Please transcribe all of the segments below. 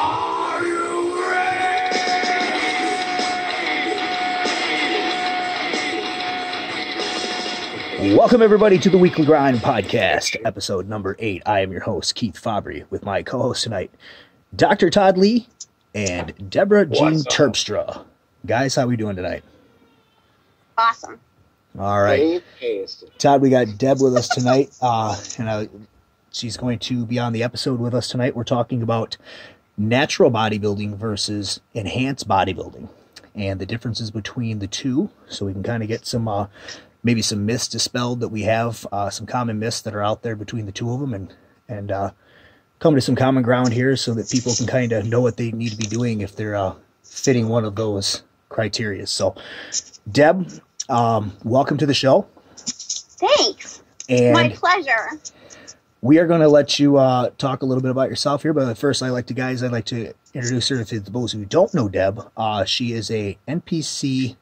Are you ready? Welcome, everybody, to the Weekly Grind Podcast, episode number 8. I am your host, Keith Fabbri, with my co-host tonight, Doctortoddlee and Deborah Jean Terpstra. Guys, how we doing tonight? Awesome. All right. Todd, we got Deb with us tonight, and she's going to be on the episode with us tonight. We're talking about natural bodybuilding versus enhanced bodybuilding and the differences between the two, so we can kind of get some maybe some myths dispelled that we have, some common myths that are out there between the two of them, and come to some common ground here so that people can kind of know what they need to be doing if they're fitting one of those criteria. So, Deb, welcome to the show. Thanks. And my pleasure. We are going to let you talk a little bit about yourself here, but first I'd like to introduce her to those who don't know Deb. She is a NPC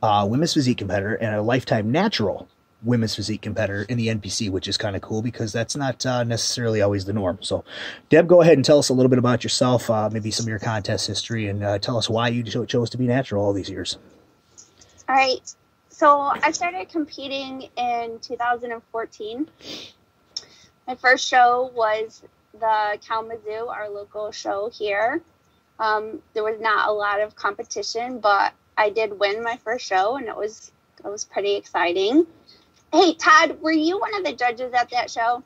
women's physique competitor and a lifetime natural women's physique competitor in the NPC, which is kind of cool because that's not necessarily always the norm. So, Deb, go ahead and tell us a little bit about yourself, maybe some of your contest history, and tell us why you chose to be natural all these years. All right. So I started competing in 2014. My first show was the Kalamazoo, our local show here. There was not a lot of competition, but I did win my first show, and it was pretty exciting. Hey, Todd, were you one of the judges at that show?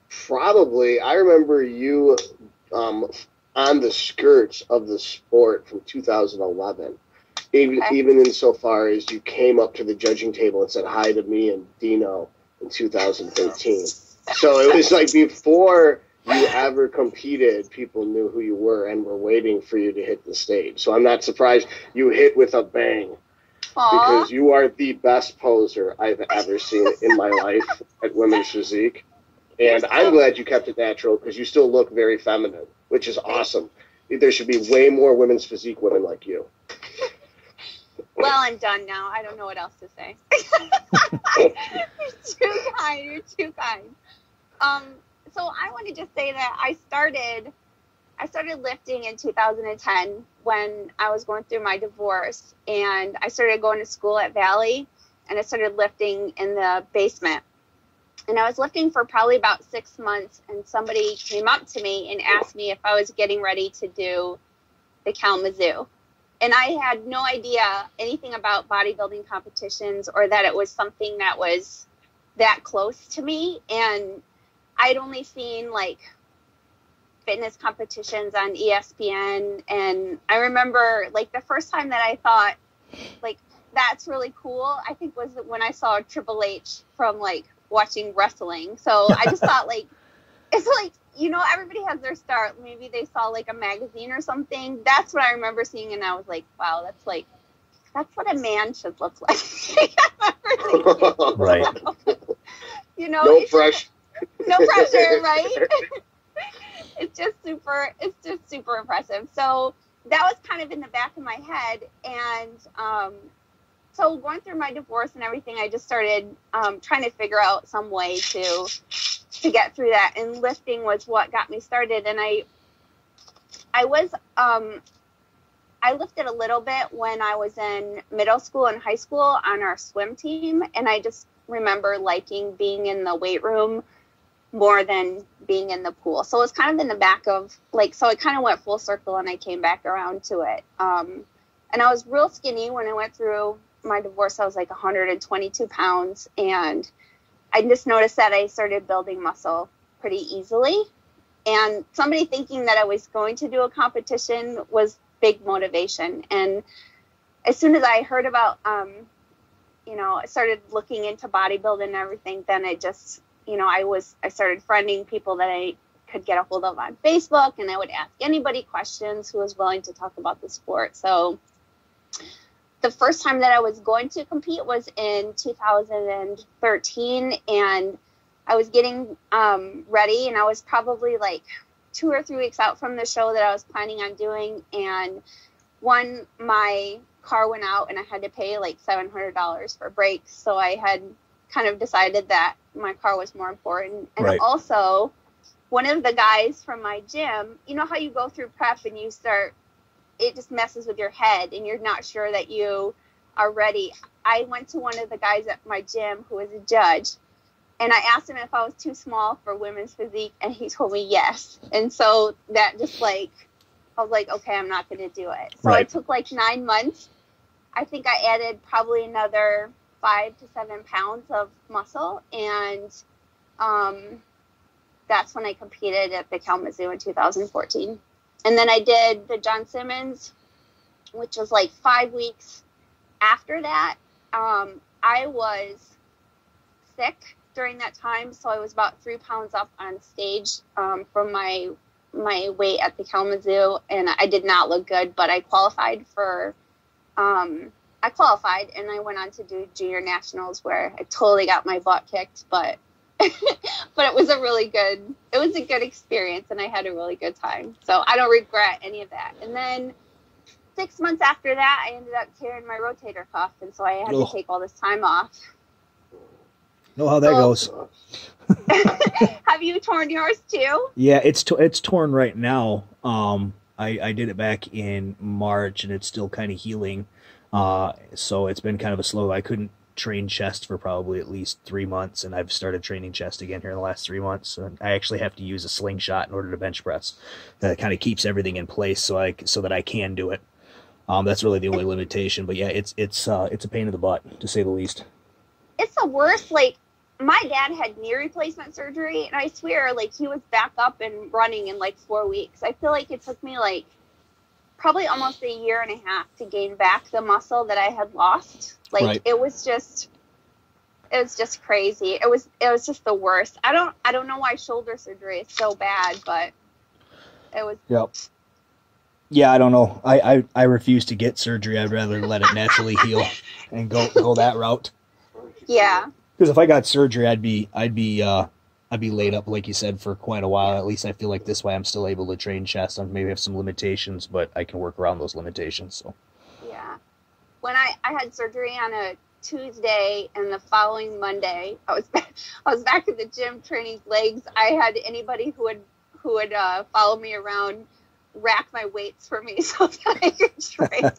Probably. I remember you on the skirts of the sport from 2011. Even insofar as you came up to the judging table and said hi to me and Dino in 2013. So it was like before you ever competed, people knew who you were and were waiting for you to hit the stage. So I'm not surprised you hit with a bang. Aww. Because you are the best poser I've ever seen in my life at women's physique. And I'm glad you kept it natural because you still look very feminine, which is awesome. There should be way more women's physique women like you. Well, I'm done now. I don't know what else to say. You're too kind. You're too kind. So I want to just say that I started lifting in 2010 when I was going through my divorce, and I started going to school at Valley, and I started lifting in the basement. And I was lifting for probably about 6 months, and somebody came up to me and asked me if I was getting ready to do the Kalamazoo. And I had no idea anything about bodybuilding competitions or that it was something that was that close to me. And I'd only seen like fitness competitions on ESPN. And I remember like the first time that I thought like that's really cool, I think was when I saw Triple H from like watching wrestling. So I just thought like, it's like, you know, everybody has their start. Maybe they saw like a magazine or something. That's what I remember seeing. And I was like, wow, that's what a man should look like. Right. You know, no pressure. No pressure, right? It's just super impressive. So that was kind of in the back of my head. And so going through my divorce and everything, I just started trying to figure out some way to get through that. And lifting was what got me started. And I lifted a little bit when I was in middle school and high school on our swim team. And I just remember liking being in the weight room more than being in the pool. So it was kind of in the back of like, so it kind of went full circle and I came back around to it. And I was real skinny when I went through my divorce. I was like 122 pounds. And I just noticed that I started building muscle pretty easily. And somebody thinking that I was going to do a competition was big motivation. And as soon as I heard about, I started looking into bodybuilding and everything, then it just, I started friending people that I could get a hold of on Facebook, and I would ask anybody questions who was willing to talk about the sport. So the first time that I was going to compete was in 2013, and I was getting ready, and I was probably like 2 or 3 weeks out from the show that I was planning on doing, and my car went out and I had to pay like $700 for brakes. So I had kind of decided that my car was more important. And right. Also one of the guys from my gym, you know how you go through prep and it just messes with your head and you're not sure that you are ready. I went to one of the guys at my gym who was a judge, and I asked him if I was too small for women's physique, and he told me yes. And so that just like, I was like, okay, I'm not going to do it. So Right. it took like 9 months. I think I added probably another 5 to 7 pounds of muscle, and that's when I competed at the Kalamazoo in 2014. And then I did the John Simmons, which was like 5 weeks after that. I was sick during that time, so I was about 3 pounds up on stage from my weight at the Kalamazoo, and I did not look good, but I qualified and I went on to do junior nationals where I totally got my butt kicked, but but it was a good experience, and I had a really good time. So I don't regret any of that. And then 6 months after that, I ended up tearing my rotator cuff, and so I had to take all this time off. Know how that goes. Have you torn yours too? Yeah, it's torn right now. I did it back in March, and it's still kind of healing. So it's been kind of a slow. I couldn't train chest for probably at least 3 months, and I've started training chest again here in the last 3 months. And I actually have to use a slingshot in order to bench press. That kind of keeps everything in place so that I can do it. That's really the only limitation. But yeah, it's a pain in the butt, to say the least. It's the worst. Like, my dad had knee replacement surgery, and I swear, like, he was back up and running in like 4 weeks. I feel like it took me like probably almost a year and a half to gain back the muscle that I had lost. Like, Right. it was just crazy. It was just the worst. I don't know why shoulder surgery is so bad, but it was. Yep. Yeah, I don't know. I refuse to get surgery. I'd rather let it naturally heal and go that route. Yeah. Because if I got surgery, I'd be laid up, like you said, for quite a while. At least I feel like this way I'm still able to train chest. I maybe have some limitations, but I can work around those limitations. So. Yeah. When I had surgery on a Tuesday, and the following Monday, I was back at the gym training legs. I had anybody who would follow me around rack my weights for me so that I could train.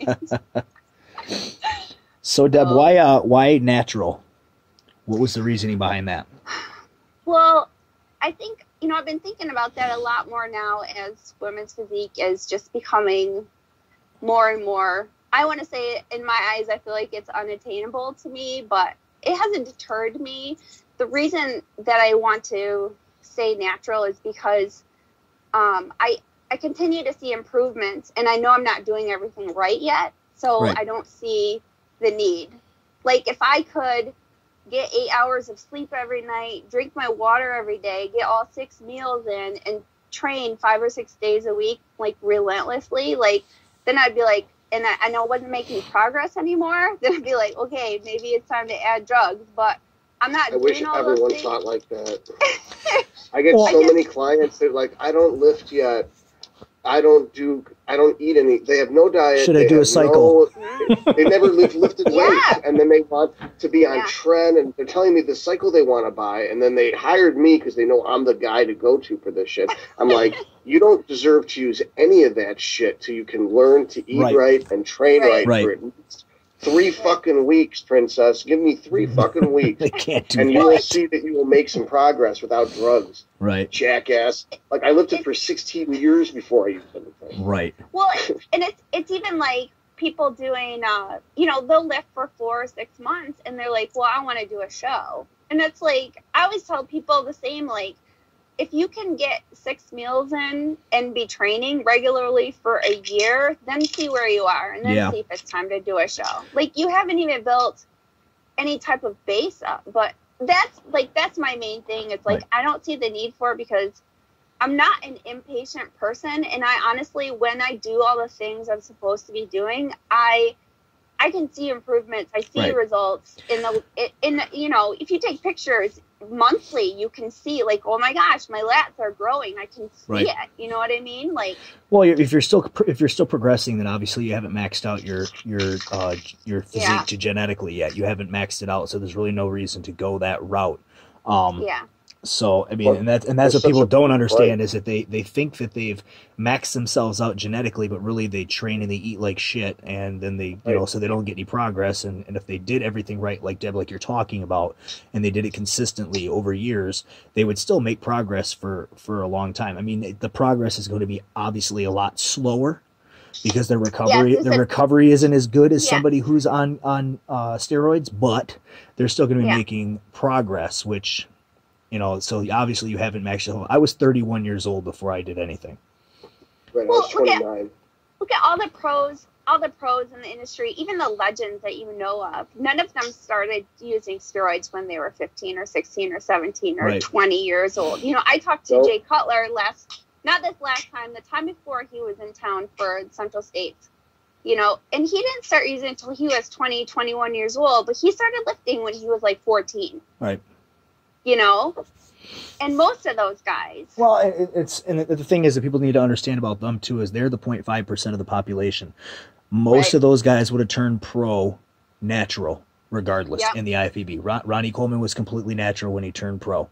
So Deb, why natural? What was the reasoning behind that? Well, I think, I've been thinking about that a lot more now as women's physique is just becoming more and more, I want to say in my eyes, I feel like it's unattainable to me, but it hasn't deterred me. The reason that I want to say natural is because I continue to see improvements, and I know I'm not doing everything right yet, so Right. I don't see the need. Like, if I could get 8 hours of sleep every night, drink my water every day, get all 6 meals in, and train 5 or 6 days a week, like, relentlessly, like, then I'd be like, and I know it wasn't making progress anymore, then I'd be like, okay, maybe it's time to add drugs, but I'm not doing wish all everyone those things. thought like that. I get so many clients that like, I don't lift yet. I don't eat any. They have no diet. Should I do a cycle? They never lifted weights, Yeah. and then they want to be on Yeah. trend, and they're telling me the cycle they want to buy, and then they hired me because they know I'm the guy to go to for this shit. I'm like, you don't deserve to use any of that shit till you can learn to eat right and train right for at least 3 fucking weeks, princess. Give me 3 fucking weeks. They can't do and that. you will see that you will make some progress without drugs. Right. Jackass. Like, I lifted for 16 years before I used anything. Right. Well, and it's even like people doing, they'll lift for 4 or 6 months, and they're like, well, I want to do a show. And it's like, I always tell people the same, like, if you can get 6 meals in and be training regularly for a year, then see where you are, and then see if it's time to do a show. Like, you haven't even built any type of base up, but that's my main thing. It's like, I don't see the need for it because I'm not an impatient person, and I honestly, when I do all the things I'm supposed to be doing, I can see improvements. I see results if you take pictures monthly, you can see like, oh my gosh, my lats are growing. I can see it. You know what I mean? Like, well, if you're still progressing, then obviously you haven't maxed out your physique genetically yet. You haven't maxed it out, so there's really no reason to go that route. So, I mean, and that's what people don't understand is that they think that they've maxed themselves out genetically, but really they train and they eat like shit, and then they, so they don't get any progress. And if they did everything right, like Deb, like you're talking about, and they did it consistently over years, they would still make progress for a long time. I mean, the progress is going to be obviously a lot slower because their recovery isn't as good as somebody who's on steroids, but they're still going to be making progress, which... so obviously you haven't maxed out. I was 31 years old before I did anything. Right, I was 29. Look at all the pros in the industry, even the legends that you know of. None of them started using steroids when they were 15 or 16 or 17 or 20 years old. I talked to Jay Cutler not this last time, the time before he was in town for Central States. And he didn't start using it until he was 20, 21 years old, but he started lifting when he was like 14. Right. And most of those guys. Well, and the thing is that people need to understand about them too is they're the 0.5% of the population. Most of those guys would have turned pro natural regardless in the IFBB. Ronnie Coleman was completely natural when he turned pro.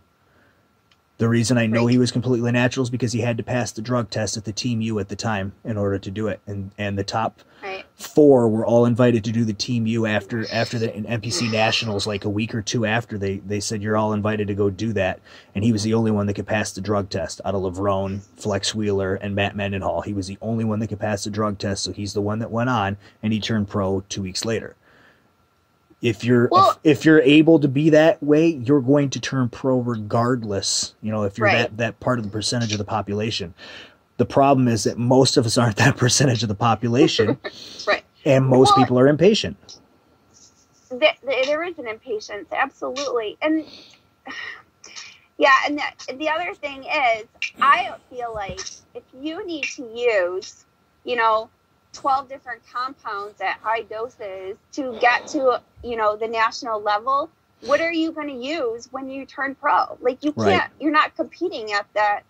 The reason I know he was completely natural is because he had to pass the drug test at the Team U at the time in order to do it. And the top 4 were all invited to do the Team U after the NPC Nationals, like a week or two after they said you're all invited to go do that. And he was the only one that could pass the drug test out of Levrone, Flex Wheeler, and Matt Mendenhall. He was the only one that could pass the drug test, so he's the one that went on, and he turned pro 2 weeks later. If you're able to be that way, you're going to turn pro regardless. If you're that part of the percentage of the population. The problem is that most of us aren't that percentage of the population, and most people are impatient. There is an impatience, absolutely, and and the other thing is, I feel like if you need to use, 12 different compounds at high doses to get to, the national level, what are you going to use when you turn pro? Like, you can't, you're not competing at that,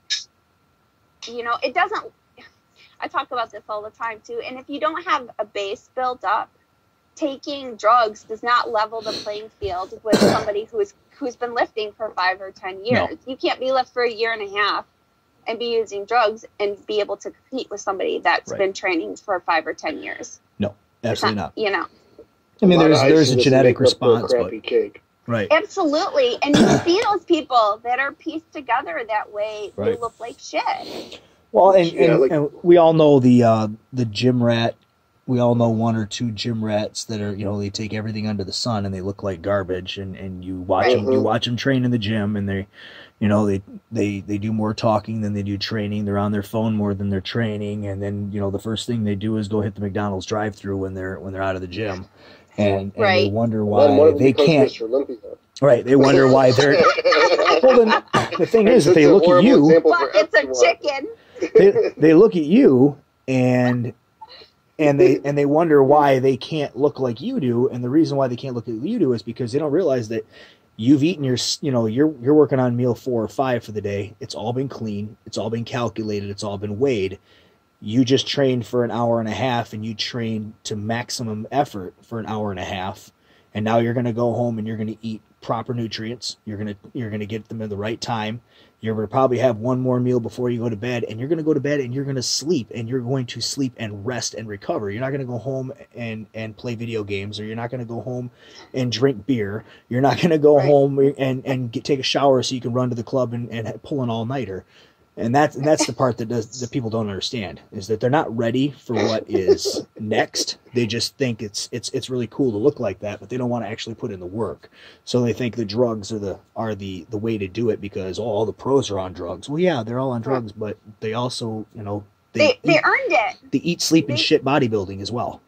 it doesn't, I talk about this all the time too. And if you don't have a base built up, taking drugs does not level the playing field with somebody who's been lifting for 5 or 10 years. No. You can't be lift for a year and a half and be using drugs and be able to compete with somebody that's been training for 5 or 10 years. No, absolutely not. I mean, there's a genetic response, but cake. Absolutely. And you see those people that are pieced together that way, they look like shit. Well, and we all know the gym rat. We all know 1 or 2 gym rats that are, they take everything under the sun and they look like garbage. And you watch them train in the gym, and they do more talking than they do training. They're on their phone more than they're training. And then, the first thing they do is go hit the McDonald's drive-through when they're out of the gym. And they wonder why they can't. Right. They wonder why they're. Well, then the thing is that they look at you. But it's a chicken. They look at you and they wonder why they can't look like you do. And the reason why they can't look like you do is because they don't realize that you've eaten you're working on meal 4 or 5 for the day. It's all been clean. It's all been calculated. It's all been weighed. You just trained for an hour and a half, and you trained to maximum effort for an hour and a half. And now you're going to go home and you're going to eat proper nutrients. You're going to get them at the right time. You're going to probably have one more meal before you go to bed, and you're going to go to bed and you're going to sleep, and you're going to sleep and rest and recover. You're not going to go home and play video games, or you're not going to go home and drink beer. You're not going to go home and take a shower so you can run to the club and pull an all-nighter. And that's the part that people don't understand, is that they're not ready for what is next. They just think it's really cool to look like that, but they don't want to actually put in the work. So they think the drugs are the way to do it because all the pros are on drugs. Well, yeah, they're all on drugs, but they also they earned it. They eat, sleep, and shit bodybuilding as well.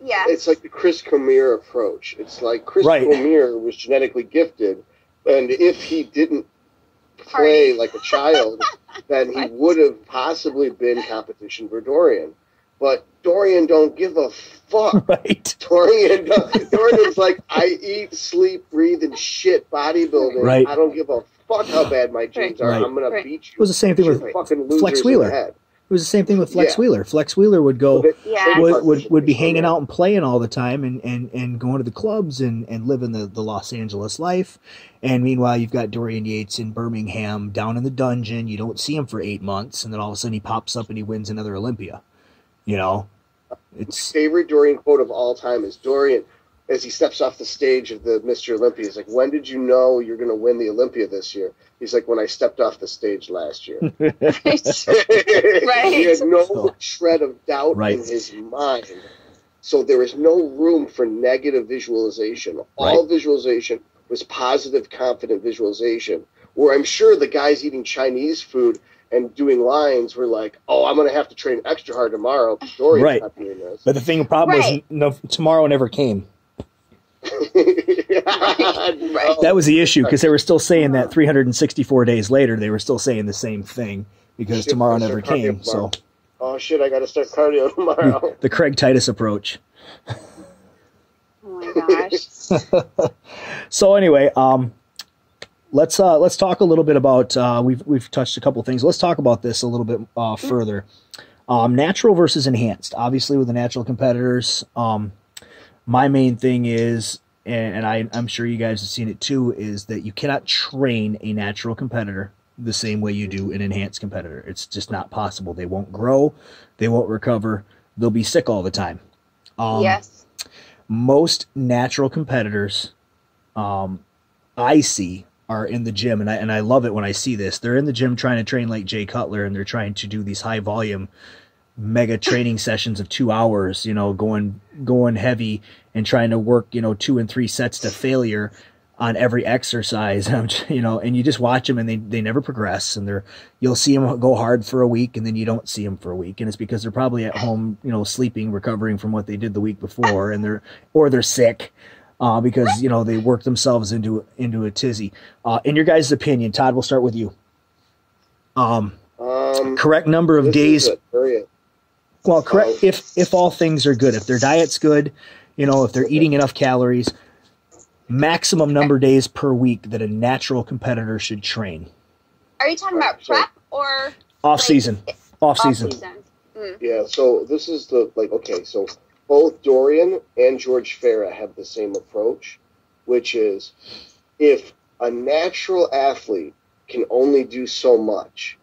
Yeah, it's like the Chris Cormier approach. It's like Chris Cormier was genetically gifted, and if he didn't play like a child, then he would have possibly been competition for Dorian. But Dorian don't give a fuck. Right. Dorian's like, I eat, sleep, breathe, and shit bodybuilding. Right. I don't give a fuck how bad my genes are. I'm going to beat you. It was the same thing with fucking Flex Wheeler. It was the same thing with Flex Wheeler. Flex Wheeler would go, would be hanging out and playing all the time and going to the clubs and living the Los Angeles life. And meanwhile, you've got Dorian Yates in Birmingham down in the dungeon. You don't see him for 8 months, and then all of a sudden he pops up and he wins another Olympia. You know, it's favorite Dorian quote of all time is Dorian, as he steps off the stage of the Mr. Olympia, he's like, when did you know you're going to win the Olympia this year? He's like, when I stepped off the stage last year. Right. He had no shred of doubt in his mind. So there was no room for negative visualization. All visualization was positive, confident visualization, where I'm sure the guys eating Chinese food and doing lines were like, oh, I'm going to have to train extra hard tomorrow. Dorian's not doing this. But the problem was tomorrow never came. That was the issue, because they were still saying that 364 days later they were still saying the same thing, because tomorrow never came. So, oh shit, I got to start cardio tomorrow. The Craig Titus approach. Oh my gosh. So anyway, let's talk a little bit about we've touched a couple things. Let's talk about this a little bit further. Natural versus enhanced. Obviously, with the natural competitors, my main thing is, and I'm sure you guys have seen it too, is that you cannot train a natural competitor the same way you do an enhanced competitor. It's just not possible. They won't grow. They won't recover. They'll be sick all the time. Yes. Most natural competitors I see are in the gym, and I love it when I see this. They're in the gym trying to train like Jay Cutler, and they're trying to do these high volume mega training sessions of 2 hours, you know, going heavy and trying to work, 2 and 3 sets to failure on every exercise, you know, and you just watch them and they never progress, and you'll see them go hard for a week and then you don't see them for a week. And it's because they're probably at home, sleeping, recovering from what they did the week before, and they're sick, because, they worked themselves into a tizzy. In your guys' opinion, Todd, we'll start with you. Correct number of days. Well, correct. If all things are good, if their diet's good, if they're eating enough calories, maximum number of days per week that a natural competitor should train. Are you talking about prep or off season? Off season. Yeah. So this is so both Dorian and George Farah have the same approach, which is if a natural athlete can only do so much,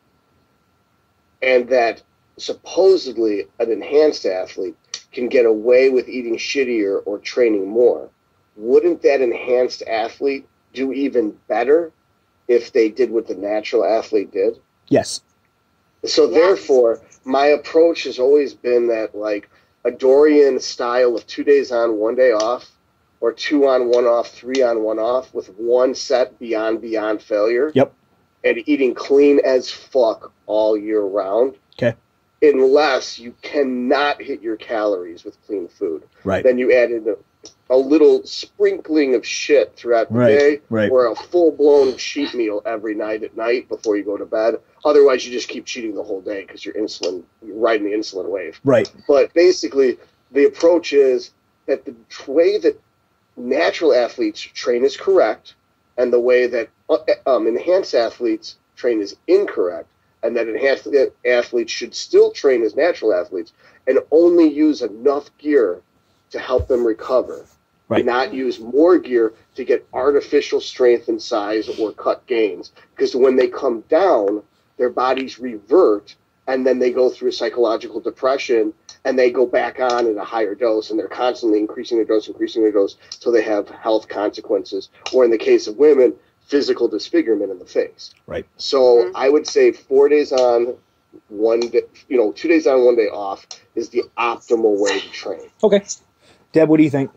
and that supposedly an enhanced athlete can get away with eating shittier or training more, wouldn't that enhanced athlete do even better if they did what the natural athlete did? Yes. So therefore, my approach has always been that, like, a Dorian style of 2 days on, 1 day off, or 2 on, 1 off, 3 on, 1 off, with one set beyond failure. Yep. And eating clean as fuck all year round. Okay. Unless you cannot hit your calories with clean food. Right. Then you add in a little sprinkling of shit throughout the day, or a full-blown cheat meal every night at night before you go to bed. Otherwise, you just keep cheating the whole day because you're riding the insulin wave. Right. But basically, the approach is that the way that natural athletes train is correct, and the way that enhanced athletes train is incorrect, and that enhanced athletes should still train as natural athletes and only use enough gear to help them recover. Right. Not use more gear to get artificial strength and size or cut gains. Because when they come down, their bodies revert, and then they go through a psychological depression, and they go back on at a higher dose, and they're constantly increasing their dose till they have health consequences. Or in the case of women, physical disfigurement in the face. Right. So I would say 4 days on, 1 day, 2 days on, 1 day off is the optimal way to train. Okay. Deb, what do you think?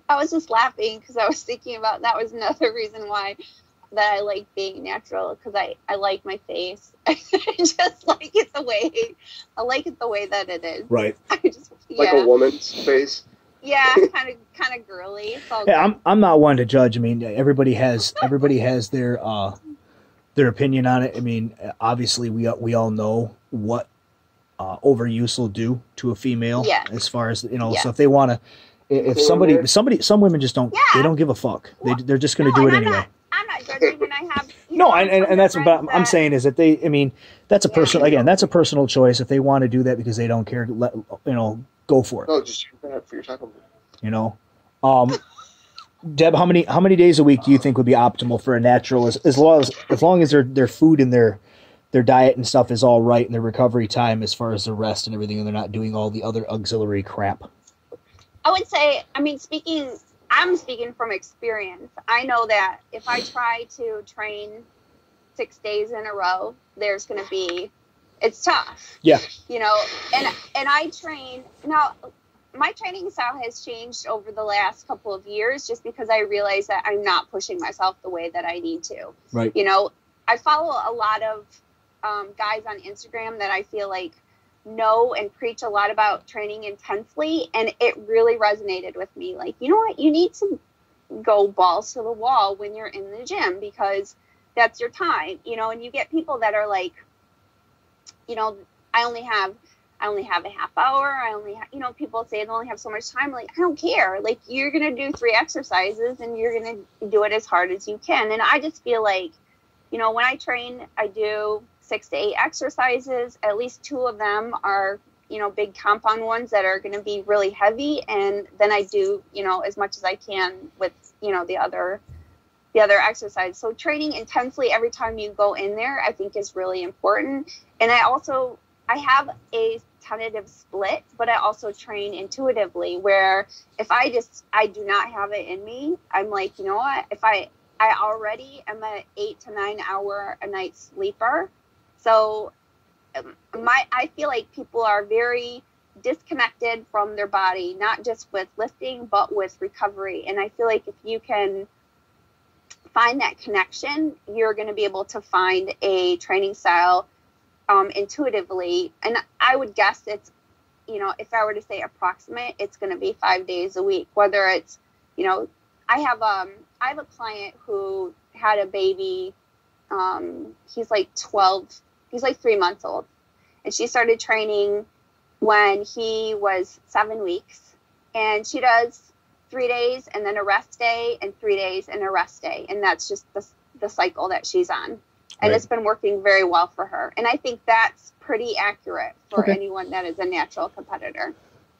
I was just laughing because I was thinking about that was another reason why that I like being natural, because I like my face. I just like it the way that it is. Right. Like a woman's face. Yeah, kind of girly. Yeah, I'm not one to judge. I mean, everybody has their opinion on it. I mean, obviously we all know what overuse will do to a female. Yeah. As far as so if they want to, if somebody, some women just don't. Yeah. They don't give a fuck. They're just going to do it anyway. I'm not judging, and I have No, and that's what I'm saying is that they, I mean, that's a personal, again, that's a personal choice. If they want to do that because they don't care, go for it. No, just use that for your taco. Deb, how many days a week do you think would be optimal for a natural, as long as their food and their diet and stuff is all right and their recovery time as far as the rest and everything, and they're not doing all the other auxiliary crap? I would say, I'm speaking from experience. I know that if I try to train 6 days in a row, it's tough. Yeah. And I train now. My training style has changed over the last couple of years just because I realize that I'm not pushing myself the way that I need to. Right. I follow a lot of guys on Instagram that I feel like know and preach a lot about training intensely, and it really resonated with me. Like, you know what? You need to go balls to the wall when you're in the gym because that's your time, and you get people that are like, I only have a half hour. People say they only have so much time. Like, I don't care. Like, you're going to do 3 exercises and you're going to do it as hard as you can. And I just feel like, when I train, I do 6 to 8 exercises. At least 2 of them are, big compound ones that are going to be really heavy. And then I do, as much as I can with, the other exercise. So training intensely every time you go in there, I think is really important. And I have a tentative split, but I also train intuitively where if I do not have it in me, I'm like, you know what, if I already am an 8 to 9 hour a night sleeper. So I feel like people are very disconnected from their body, not just with lifting, but with recovery. And I feel like if you can find that connection, you're going to be able to find a training style intuitively. And I would guess it's, if I were to say approximate, it's going to be 5 days a week, whether it's, I have a client who had a baby. He's like 3 months old, and she started training when he was 7 weeks, and she does 3 days and then a rest day and 3 days and a rest day. And that's just the cycle that she's on. And It's been working very well for her. And I think that's pretty accurate for anyone that is a natural competitor.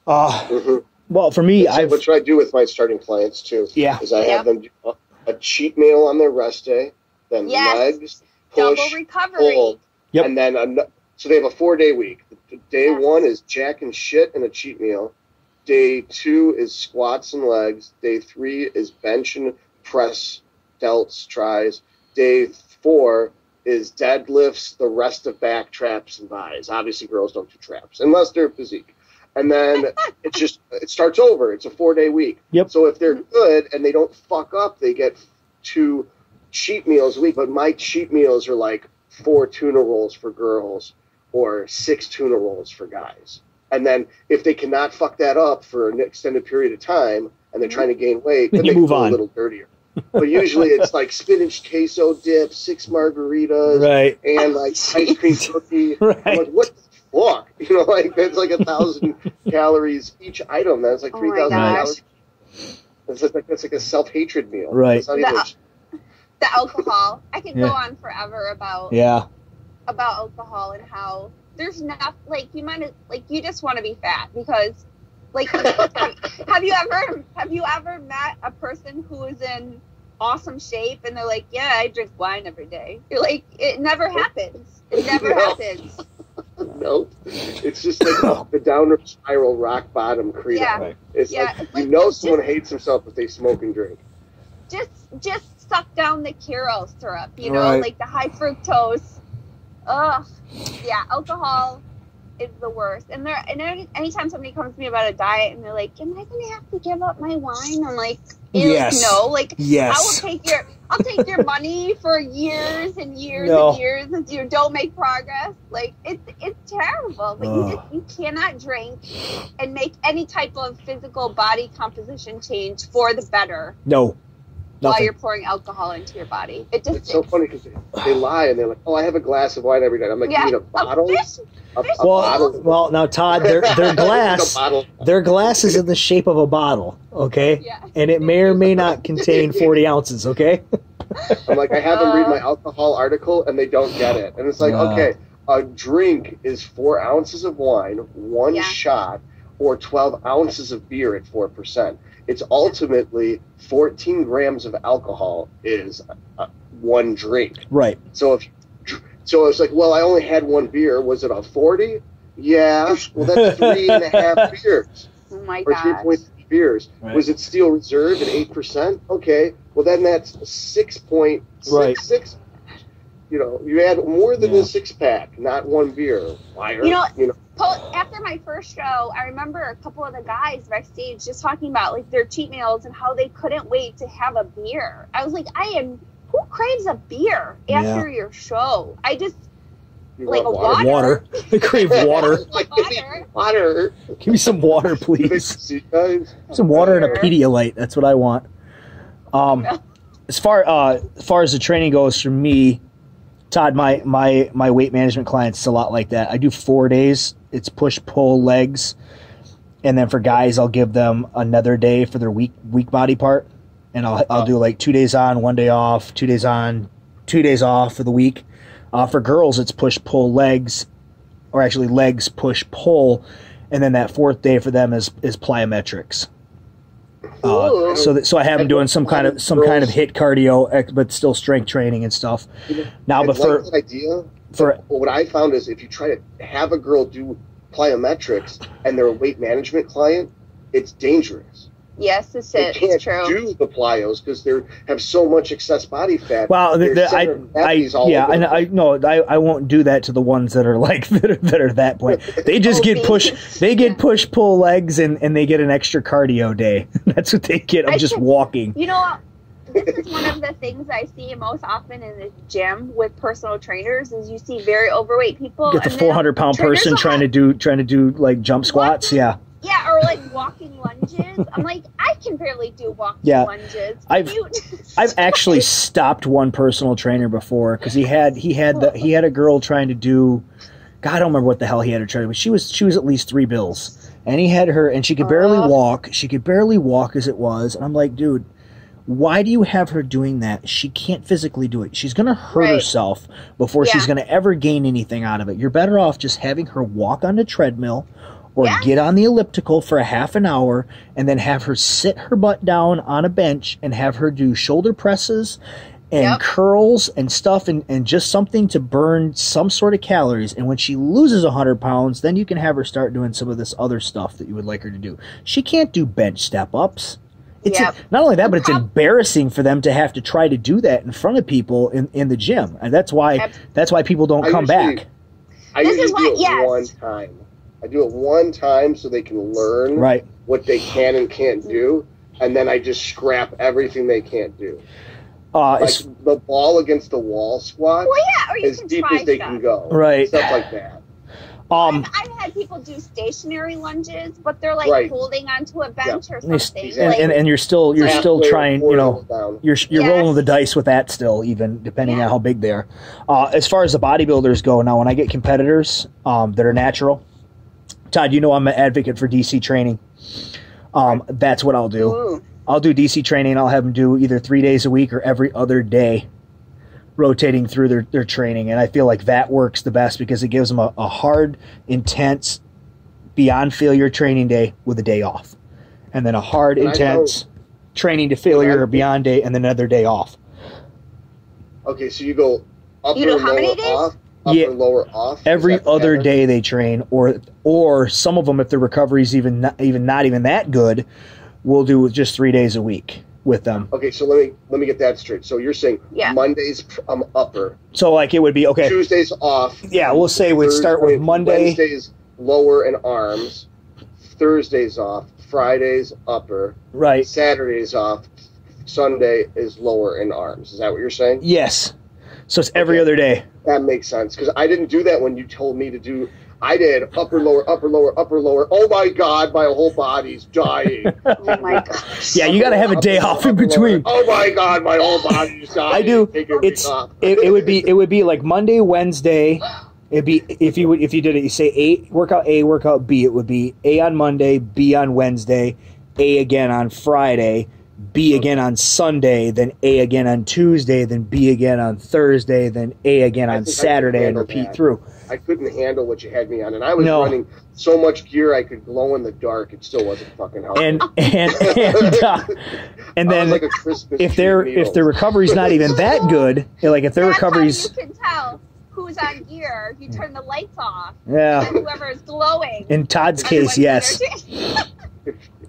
Well, for me, what I do with my starting clients too. Yeah. Is I have them do a cheat meal on their rest day, then legs, push, double recovery, pull, and then so they have a 4-day week. Day 1 is jack and shit and a cheat meal. Day 2 is squats and legs. Day 3 is bench and press, delts, tries. Day 4 is deadlifts, the rest of back, traps, and buys. Obviously, girls don't do traps unless they're physique. And then it starts over. It's a 4-day week. Yep. So if they're good and they don't fuck up, they get 2 cheat meals a week. But my cheat meals are like 4 tuna rolls for girls or 6 tuna rolls for guys. And then if they cannot fuck that up for an extended period of time and they're trying to gain weight, then they move go on a little dirtier. But usually it's like spinach queso dip, 6 margaritas, and like ice cream cookie. Right. I'm like, what the fuck? That's like 1,000 calories each item. That's like 3,000 calories. That's like a self-hatred meal. Right. The alcohol. I could go on forever about alcohol and how there's not you just want to be fat because have you ever met a person who is in awesome shape and they're like, yeah, I drink wine every day? You're like, it never happens. It never happens. Nope. It's just like the downward spiral, rock bottom credo. Yeah. Right. It's someone hates himself if they smoke and drink. Just suck down the Karo syrup, like the high fructose. Ugh. Yeah, alcohol is the worst. And anytime somebody comes to me about a diet and they're like, am I going to have to give up my wine? I'm like, no. Yes. I'll take your money for years and years and years if you don't make progress. Like, it's terrible. But you cannot drink and make any type of physical body composition change for the better. No. While Nothing. you're pouring alcohol into your body. It's so funny because they lie and they're like, oh, I have a glass of wine every night. I'm like, you mean a bottle? A bottle? Well, now, Todd, their glass is in the shape of a bottle, okay? Yeah. And it may or may not contain 40 ounces, okay? I'm like, I have them read my alcohol article, and they don't get it. And it's like, okay, a drink is 4 ounces of wine, one shot, or 12 ounces of beer at 4%. It's ultimately 14 grams of alcohol is one drink. Right. So it's like, well, I only had one beer. Was it a 40? Yeah. Well, that's 3.5 beers. Oh my or gosh. 3.3 beers. Right. Was it Steel Reserve at 8%? Okay. Well, then that's 6.66. Right. You add more than the 6-pack, not one beer. Liar. After my first show, I remember a couple of the guys backstage just talking about like their cheat meals and how they couldn't wait to have a beer. I was like, who craves a beer after your show? I just like a water. I crave water. Water. Give me some water, please. Some water and a Pedialyte. That's what I want. As far as the training goes for me, Todd, my weight management clients, it's a lot like that. I do 4 days. It's push, pull, legs. And then for guys, I'll give them another day for their weak body part. And I'll do like 2 days on, 1 day off, 2 days on, 2 days off for the week. For girls, it's push, pull, legs, or actually legs, push, pull. And then that 4th day for them is plyometrics. So I have them doing some kind of HIIT cardio, but still strength training and stuff. Now, but for that idea, what I found is if you try to have a girl do plyometrics and they're a weight management client, it's dangerous. Yes, it's true. They can't do the plyos because they have so much excess body fat. Well, I won't do that to the ones that are like that are that point. They just get push. They get push pull legs and they get an extra cardio day. That's what they get. I'm just walking. This is one of the things I see most often in the gym with personal trainers is you see very overweight people. Get the 400-pound person trying to do like jump squats. Yeah. Yeah, or like walking lunges. I'm like, I can barely do walking lunges. I've actually stopped one personal trainer before because he had a girl trying to do, God, I don't remember what the hell he had her trying to do, but she was at least 3 bills, and he had her, and she could barely walk. She could barely walk as it was, and I'm like, dude, why do you have her doing that? She can't physically do it. She's gonna hurt herself before she's gonna ever gain anything out of it. You're better off just having her walk on the treadmill. Or get on the elliptical for a half an hour and then have her sit her butt down on a bench and have her do shoulder presses and curls and stuff and just something to burn some sort of calories. And when she loses 100 pounds, then you can have her start doing some of this other stuff that you would like her to do. She can't do bench step-ups. Not only that, but it's embarrassing for them to have to try to do that in front of people in the gym. And that's why people don't come back. I usually do it one time. I do it one time so they can learn what they can and can't do, and then I just scrap everything they can't do. Like the ball against the wall squat, as deep as they can go. Right. Stuff like that. I've had people do stationary lunges, but they're like holding onto a bench or something. Exactly. And you're still trying, you're rolling the dice with that still, even depending on how big they are. As far as the bodybuilders go, now when I get competitors that are natural, Todd, I'm an advocate for DC training. That's what I'll do. Ooh. I'll do DC training. I'll have them do either 3 days a week or every other day, rotating through their training. And I feel like that works the best because it gives them a hard, intense, beyond failure training day with a day off. And then a hard, intense training to failure or beyond day and then another day off. Okay, so you go upper, lower, off? Upper, lower, off. Every other day they train, or some of them, if the recovery is even not even that good, we'll do just 3 days a week with them. Okay, so let me get that straight. So you're saying Mondays upper. So like it would be Tuesdays off. Yeah, we'll say we'd start with Monday. Wednesdays lower and arms. Thursdays off. Fridays upper. Right. Saturdays off. Sunday is lower and arms. Is that what you're saying? Yes. So it's every other day. That makes sense because I didn't do that when you told me to do. I did upper, lower, upper, lower, upper, lower. Oh my God, my whole body's dying. Oh my gosh. Yeah, you got to have a day off in between. Oh my God, my whole body's dying. I do. It would be like Monday, Wednesday. It'd be if you did it. You say workout A, workout B. It would be A on Monday, B on Wednesday, A again on Friday, B again on Sunday, then A again on Tuesday, then B again on Thursday, then A again on Saturday, and repeat through. I couldn't handle what you had me on, and I was running so much gear I could glow in the dark. It still wasn't fucking helping. And then like if their recovery's not even that good, like if their recovery's, you can tell who's on gear. You turn the lights off. Yeah. And whoever is glowing. In Todd's case, yes.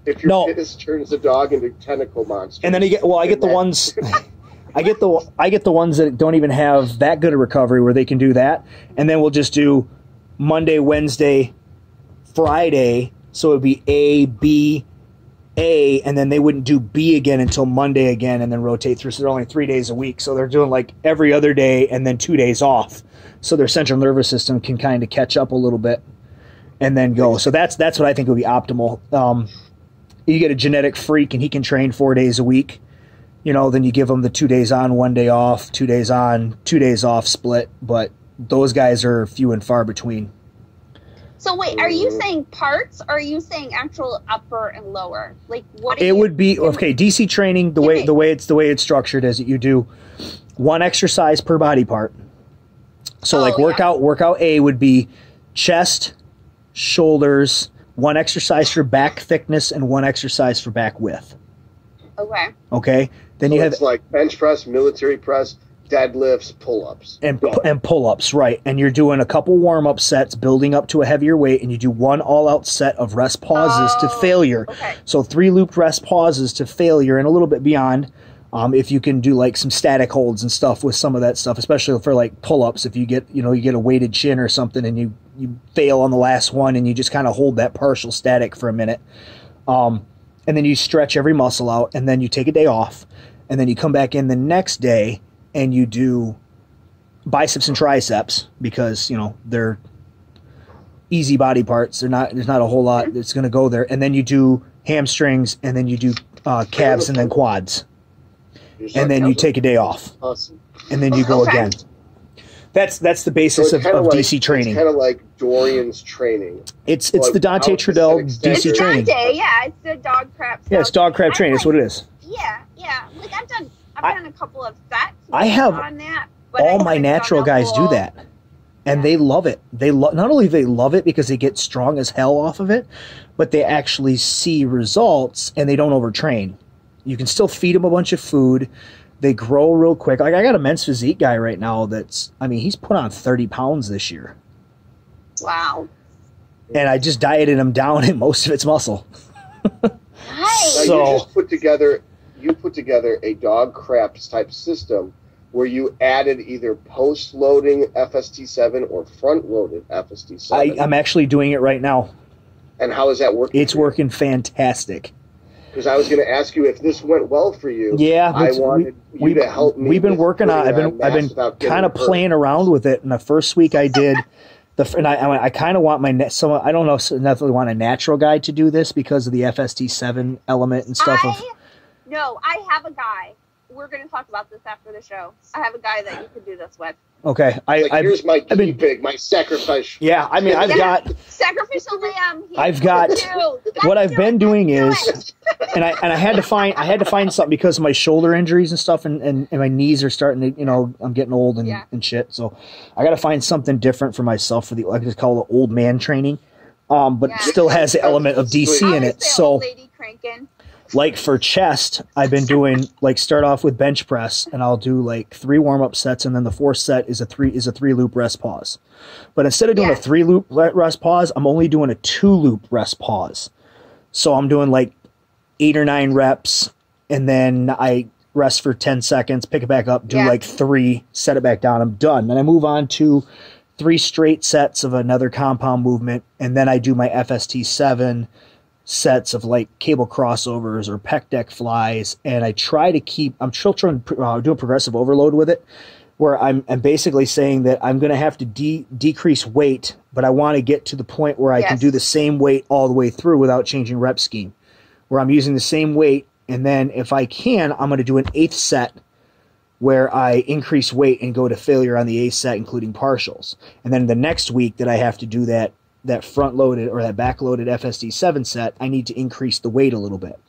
If your fitness turns the dog into tentacle monster. And then I get the ones. I get the ones that don't even have that good a recovery where they can do that, and then we'll just do Monday, Wednesday, Friday. So it'd be A, B, A, and then they wouldn't do B again until Monday again, and then rotate through. So they're only 3 days a week. So they're doing like every other day and then 2 days off. So their central nervous system can kind of catch up a little bit and then go. So that's what I think would be optimal. You get a genetic freak and he can train 4 days a week. Then you give them the 2 days on, 1 day off, 2 days on, 2 days off split. But those guys are few and far between. So wait, are you saying parts, or are you saying actual upper and lower? Like what? It would be DC training. The way it's structured is that you do one exercise per body part. So workout A would be chest, shoulders, one exercise for back thickness, and one exercise for back width. Okay. Then it's like bench press, military press, deadlifts, pull-ups. And pull-ups, right. And you're doing a couple warm-up sets, building up to a heavier weight, and you do one all-out set of rest pauses to failure. Okay. So 3 looped rest pauses to failure and a little bit beyond. If you can do like some static holds and stuff with some of that stuff, especially for like pull-ups, if you get a weighted chin or something and you fail on the last one and you just kind of hold that partial static for a minute. And then you stretch every muscle out, and then you take a day off, and then you come back in the next day and you do biceps and triceps because, they're easy body parts. There's not a whole lot that's going to go there. And then you do hamstrings, and then you do calves and then quads. And then you take a day off. Awesome. And then you go again. That's the basis of DC training. It's kind of like Dorian's training. It's the Dante Trudell DC training. It's the dog crap stuff. Yeah, it's dog crap training. That's what it is. Yeah. Like I've done a couple of sets. I have on that, but all my natural guys do that, and they love it. Not only they love it because they get strong as hell off of it, but they actually see results and they don't overtrain. You can still feed them a bunch of food. They grow real quick. Like I got a men's physique guy right now he's put on 30 pounds this year. Wow. And I just dieted him down and most of it's muscle. Nice. So you just put together a dog crap type system where you added either post-loading FST7 or front-loaded FST7. I'm actually doing it right now. And how is that working? It's working fantastic. Because I was going to ask you if this went well for you. Yeah, I wanted you to help me. We've been working on. I've been kind of playing around with it. And the first week I did, I kind of want I don't know, necessarily want a natural guy to do this because of the FST7 element and stuff. No, I have a guy. We're going to talk about this after the show. I have a guy that you could do this with. Okay. Here's my guinea pig, my sacrifice. Yeah, I've got sacrificial lamb. What I've been doing is, and I had to find something because of my shoulder injuries and stuff, and my knees are starting to, I'm getting old and shit. So I got to find something different for myself for I just call it old man training, but it still has the element of DC in it. So. Lady cranking. Like for chest, I've been doing start off with bench press, and I'll do 3 warm-up sets, and then the fourth set is a 3-loop rest pause. But instead of doing a 3-loop rest pause, I'm only doing a 2-loop rest pause. So I'm doing 8 or 9 reps, and then I rest for 10 seconds, pick it back up, do 3, set it back down, I'm done. Then I move on to 3 straight sets of another compound movement, and then I do my FST7 sets of cable crossovers or pec deck flies, and I try to keep. I'm still trying to do a progressive overload with it, where I'm basically saying that I'm going to have to decrease weight, but I want to get to the point where I can do the same weight all the way through without changing rep scheme, where I'm using the same weight, and then if I can, I'm going to do an 8th set where I increase weight and go to failure on the 8th set, including partials, and then the next week that I have to do that front-loaded or that back-loaded FSD7 set, I need to increase the weight a little bit.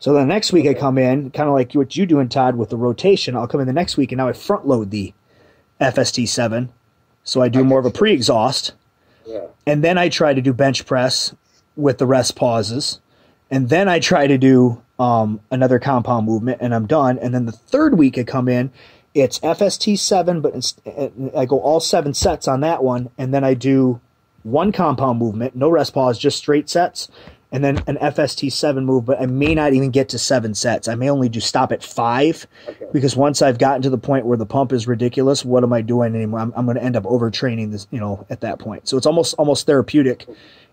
So the next week I come in, kind of like what you doing, Todd, with the rotation. I'll come in the next week, and now I front load the FST7. So I do more of a pre-exhaust. Yeah. And then I try to do bench press with the rest pauses. And then I try to do another compound movement, and I'm done. And then the third week I come in, it's FST7, but I go all 7 sets on that one. And then I do one compound movement, no rest pause, just straight sets. And then an FST7 move, but I may not even get to 7 sets. I may only stop at 5 because once I've gotten to the point where the pump is ridiculous, what am I doing anymore? I'm going to end up overtraining this, at that point. So it's almost therapeutic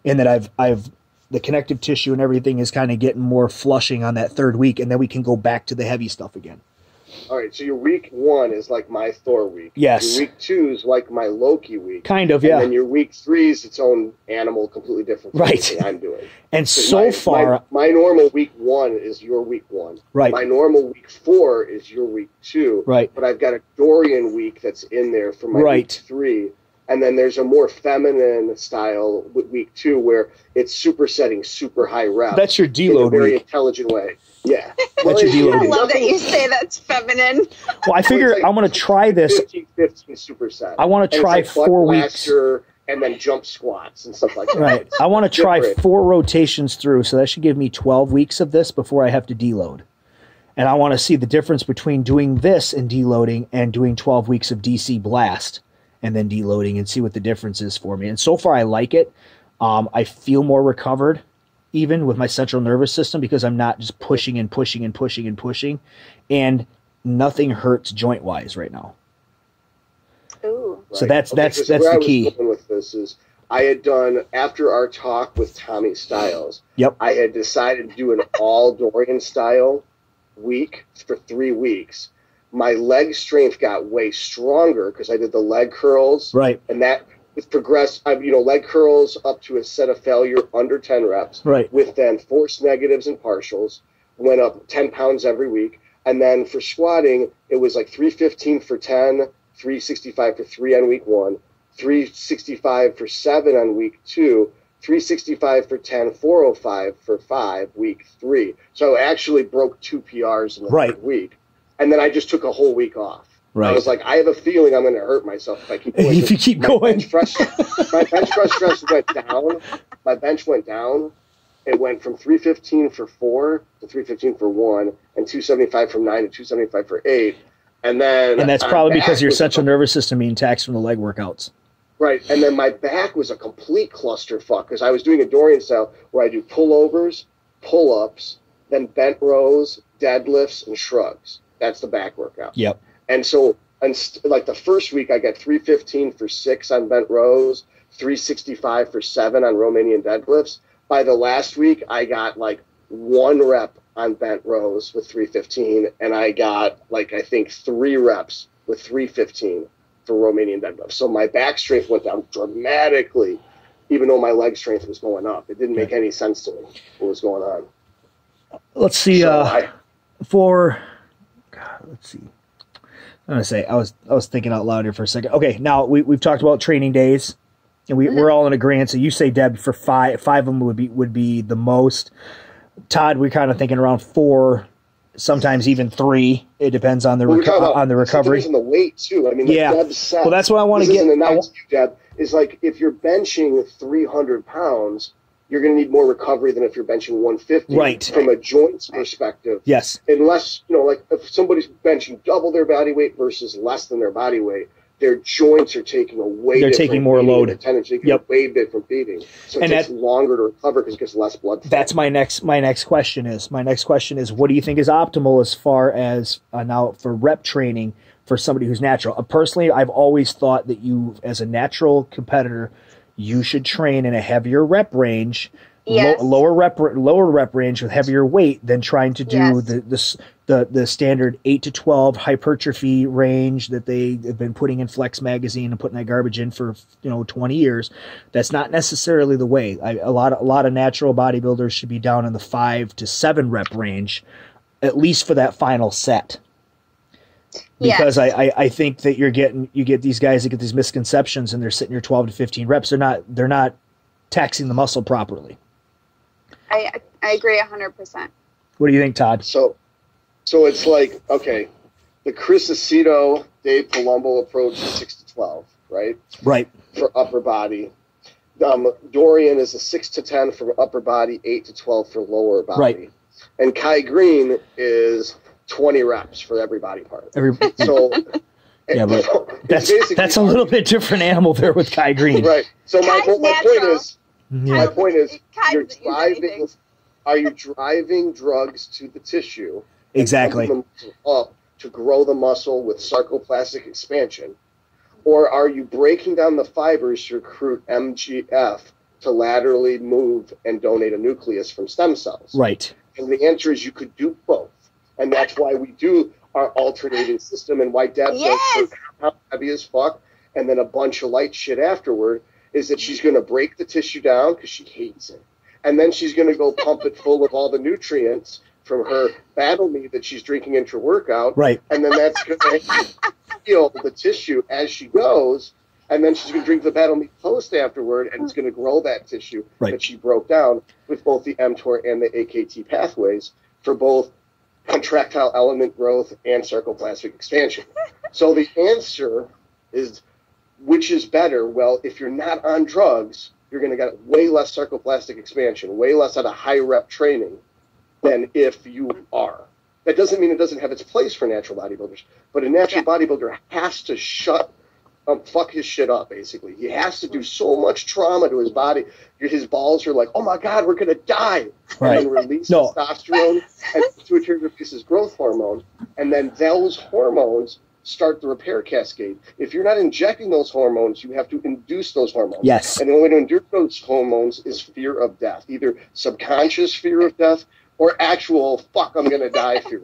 in that I've the connective tissue and everything is kind of getting more flushing on that third week, and then we can go back to the heavy stuff again. All right, so your week 1 is like my Thor week. Yes. Your week 2 is like my Loki week. Kind of, yeah. And then your week 3 is its own animal, completely different from anything I'm doing. And so far... My normal week 1 is your week 1. Right. My normal week 4 is your week 2. Right. But I've got a Dorian week that's in there for my week 3. And then there's a more feminine style with week 2 where it's supersetting super high reps. That's your deload in a very week. Intelligent way. Yeah. That's your deload I week. love that you say that's feminine. Well, I figure like I want to try this. 15 superset. I want to try like 4 weeks. And then jump squats and stuff like that. Right. I want to try 4 rotations through, so that should give me 12 weeks of this before I have to deload. And I want to see the difference between doing this and deloading and doing 12 weeks of DC blast and then deloading and see what the difference is for me. And so far I like it. I feel more recovered even with my central nervous system because I'm not just pushing and pushing and pushing and pushing. And nothing hurts joint-wise right now. Ooh. So right. that's the key. I was going with this is I had done, after our talk with Tommy Styles, I had decided to do an all Dorian style week for 3 weeks. My leg strength got way stronger because I did the leg curls. Right. And that progressed, leg curls up to a set of failure under 10 reps. Right. With then forced negatives and partials. Went up 10 pounds every week. And then for squatting, it was like 315 for 10, 365 for 3 on week 1, 365 for 7 on week 2, 365 for 10, 405 for 5, week 3. So I actually broke 2 PRs in the third week. And then I just took a whole week off. Right. I was like, I have a feeling I'm going to hurt myself if I keep going. If you keep going. My bench press stress went down. My bench went down. It went from 315 for 4 to 315 for 1, and 275 from 9 to 275 for 8. And that's probably because your central nervous system being taxed from the leg workouts. Right. And then my back was a complete clusterfuck because I was doing a Dorian style where I do pullovers, pull-ups, then bent rows, deadlifts, and shrugs. That's the back workout. Yep. And so, like the first week, I got 315 for 6 on bent rows, 365 for 7 on Romanian deadlifts. By the last week, I got like 1 rep on bent rows with 315, and I got like, I think 3 reps with 315 for Romanian deadlifts. So my back strength went down dramatically, even though my leg strength was going up. It didn't make any sense to me what was going on. Let's see. Let's see. I'm gonna say I was thinking out loud here for a second. Okay, now we've talked about training days, and we're all in agreement. So you say, Deb, for 5 of them would be the most. Todd, we're kind of thinking around 4, sometimes even 3. It depends on the recovery and the weight too. I mean, like Deb said, well, that's what I want to get. Deb, is like if you're benching 300 pounds. You're going to need more recovery than if you're benching 150. Right. From a joints perspective. Yes. Unless, like if somebody's benching double their body weight versus less than their body weight, their joints are taking a way They're taking more load. Their tendons are taking a way different beating. So it takes longer to recover because it gets less blood flow. That's my next question is, what do you think is optimal as far as now for rep training for somebody who's natural? Personally, I've always thought that you, as a natural competitor, you should train in a heavier rep range, lower rep range with heavier weight than trying to do the standard 8 to 12 hypertrophy range that they have been putting in Flex magazine and putting that garbage in for 20 years. That's not necessarily the way. A lot of natural bodybuilders should be down in the 5 to 7 rep range, at least for that final set. Because I think that you get these guys that get these misconceptions and they're sitting here 12 to 15 reps. They're not taxing the muscle properly. I agree 100%. What do you think, Todd? So it's like, okay, the Chris Aceto, Dave Palumbo approach is 6 to 12, right? Right. For upper body. Dorian is a 6 to 10 for upper body, 8 to 12 for lower body. Right. And Kai Green is 20 reps for every body part. So yeah, but that's a little bit different animal there with Kai Green. Right. So my point is, Kai's are you driving drugs to the tissue? Exactly. Up to grow the muscle with sarcoplastic expansion, or are you breaking down the fibers to recruit MGF to laterally move and donate a nucleus from stem cells? Right. And the answer is you could do both, and that's why we do our alternating system, and why Deb does her heavy as fuck, and then a bunch of light shit afterward. Is that she's going to break the tissue down because she hates it, and then she's going to go pump it full of all the nutrients from her battle meat that she's drinking into her workout. Right. And then that's going to heal the tissue as she goes. And then she's going to drink the battle meat post afterward, and it's going to grow that tissue that she broke down with both the mTOR and the AKT pathways for both contractile element growth and sarcoplastic expansion. So the answer is, which is better? Well, if you're not on drugs, you're going to get way less sarcoplastic expansion, way less out of high rep training than if you are. That doesn't mean it doesn't have its place for natural bodybuilders, but a natural bodybuilder has to fuck his shit up, basically. He has to do so much trauma to his body. His balls are like, oh my God, we're going to die. Right. And then release testosterone, and pituitary releases growth hormone, and then those hormones start the repair cascade. If you're not injecting those hormones, you have to induce those hormones. Yes. And the only way to induce those hormones is fear of death, either subconscious fear of death or actual fuck I'm gonna die fear.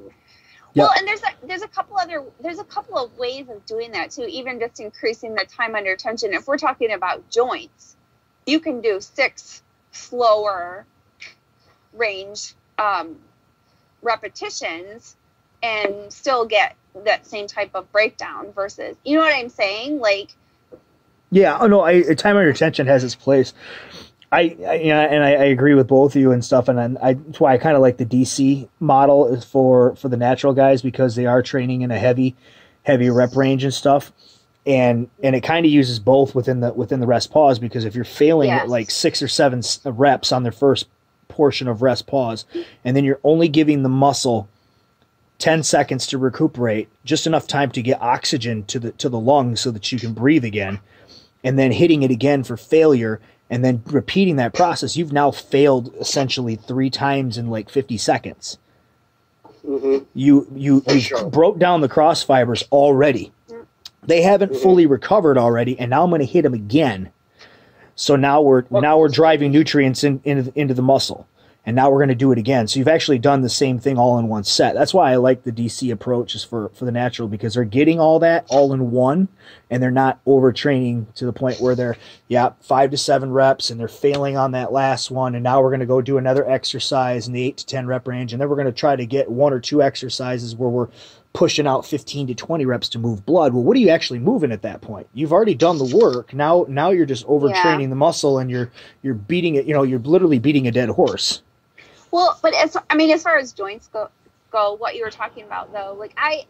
Well, and there's a couple of ways of doing that too, even just increasing the time under tension. If we're talking about joints, you can do 6 slower range repetitions and still get that same type of breakdown versus, you know what I'm saying? Like, yeah, oh no, time under tension has its place. I agree with both of you and stuff, and that's why I kind of like the DC model is for the natural guys, because they are training in a heavy rep range and stuff, and it kind of uses both within the rest pause, because if you're failing at like 6 or 7 reps on their first portion of rest pause, and then you're only giving the muscle 10 seconds to recuperate, just enough time to get oxygen to the lungs so that you can breathe again, and then hitting it again for failure, and then repeating that process, you've now failed essentially 3 times in like 50 seconds. Mm-hmm. You broke down the cross fibers already. They haven't fully recovered already, and now I'm going to hit them again. So now we're driving nutrients into the muscle. And now we're going to do it again. So you've actually done the same thing all in one set. That's why I like the DC approaches for the natural, because they're getting all that all in one, and they're not overtraining to the point where they're 5 to 7 reps and they're failing on that last one. And now we're going to go do another exercise in the 8 to 10 rep range. And then we're going to try to get 1 or 2 exercises where we're pushing out 15 to 20 reps to move blood. Well, what are you actually moving at that point? You've already done the work. Now you're just overtraining the muscle, and you're beating it. You're literally beating a dead horse. Well, but as far as joints go, what you were talking about though, like I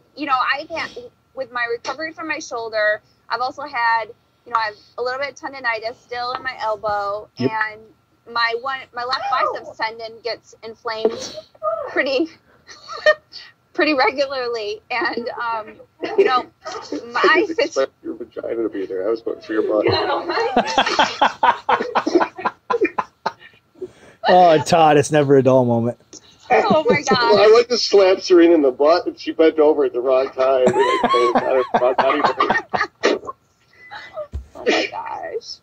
can't, with my recovery from my shoulder, I've also had, I have a little bit of tendonitis still in my elbow, and my left biceps tendon gets inflamed pretty regularly, and my your vagina to be there. I was going through your butt. Oh, Todd, it's never a dull moment. Oh my God! I went to slap Serena in the butt, and she bent over at the wrong time. Oh my gosh.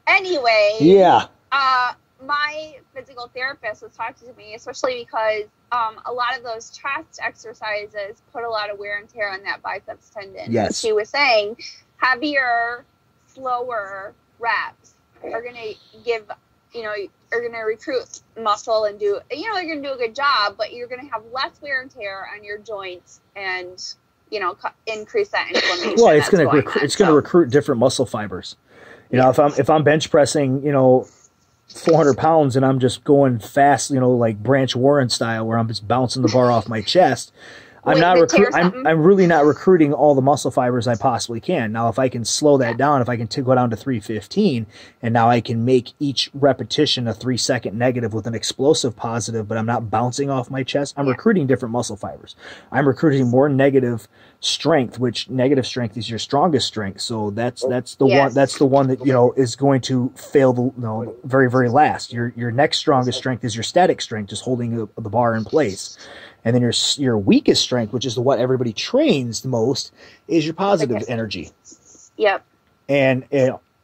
Anyway. Yeah. My physical therapist was talking to me, especially because a lot of those chest exercises put a lot of wear and tear on that biceps tendon. Yes. And she was saying heavier, slower reps are going to are going to recruit muscle and do, you're going to do a good job, but you're going to have less wear and tear on your joints and, increase that inflammation. Well, it's going to recruit different muscle fibers. If I'm bench pressing, 400 pounds and I'm just going fast, like Branch Warren style, where I'm just bouncing the bar off my chest, I'm really not recruiting all the muscle fibers I possibly can. Now, if I can slow that down, if I can go down to 315, and now I can make each repetition a 3-second negative with an explosive positive, but I'm not bouncing off my chest, I'm recruiting different muscle fibers. I'm recruiting more negative strength, which negative strength is your strongest strength. So that's the one that is going to fail the very, very last. Your next strongest strength is your static strength, just holding the bar in place. And then your weakest strength, which is what everybody trains the most, is your positive energy. Yep. And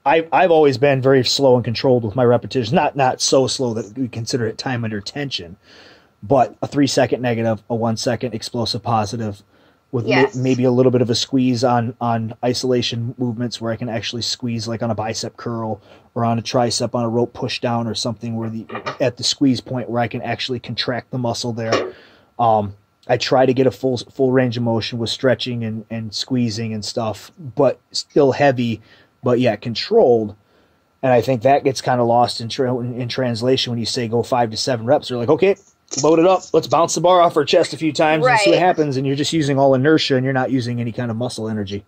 I've always been very slow and controlled with my repetitions. Not so slow that we consider it time under tension, but a 3-second negative, a 1-second explosive positive, with maybe a little bit of a squeeze on isolation movements where I can actually squeeze, like on a bicep curl or on a tricep on a rope push down or something, where at the squeeze point where I can actually contract the muscle there. I try to get a full range of motion with stretching and squeezing and stuff, but still heavy, but controlled. And I think that gets kind of lost in translation when you say go 5 to 7 reps. They're like, okay, load it up. Let's bounce the bar off our chest a few times and see what happens. And you're just using all inertia and you're not using any kind of muscle energy.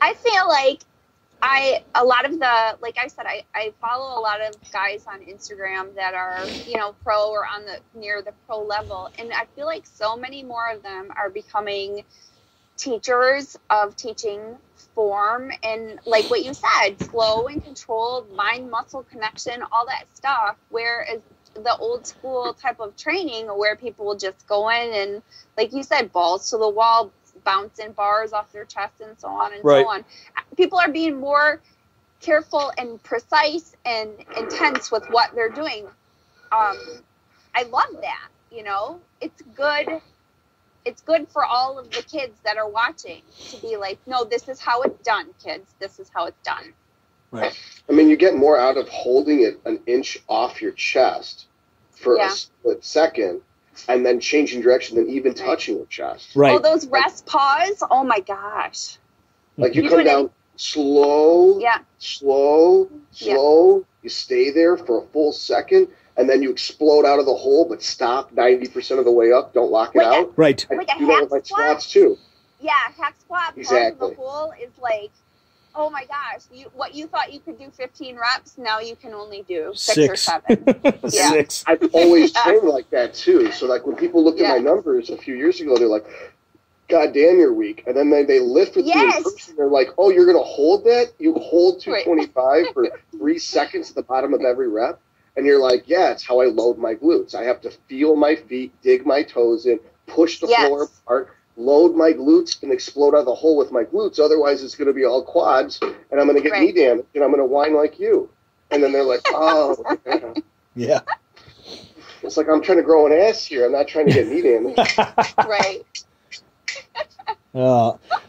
I feel like I follow a lot of guys on Instagram that are, pro or near the pro level. And I feel like so many more of them are becoming teachers of teaching form and, like what you said, slow and controlled, mind muscle connection, all that stuff. Whereas the old school type of training where people will just go in and, like you said, balls to the wall, bouncing bars off their chest and so on and so on. People are being more careful and precise and intense with what they're doing. I love that. It's good. It's good for all of the kids that are watching to be like, no, this is how it's done, kids. This is how it's done. Right. I mean, you get more out of holding it an inch off your chest for a split second and then changing direction than even touching your chest. Right. Oh, those rest pause. Oh my gosh. Like you come down slow, slow. You stay there for a full second, and then you explode out of the hole, but stop 90% of the way up. Don't lock it out. Right. Like a do that with my squats too. Yeah, hack squat. Exactly. The hole is like, oh my gosh, what you thought you could do 15 reps, now you can only do 6 or 7. Yeah. 6. I've always trained like that too. So like when people looked at my numbers a few years ago, they're like, God damn, you're weak. And then they lift with you in person. They're like, oh, you're going to hold that? You hold 225 for 3 seconds at the bottom of every rep? And you're like, yeah, it's how I load my glutes. I have to feel my feet, dig my toes in, push the floor apart, load my glutes, and explode out of the hole with my glutes. Otherwise, it's going to be all quads, and I'm going to get knee damage, and I'm going to whine like you. And then they're like, oh, yeah. It's like I'm trying to grow an ass here. I'm not trying to get knee damage. Right.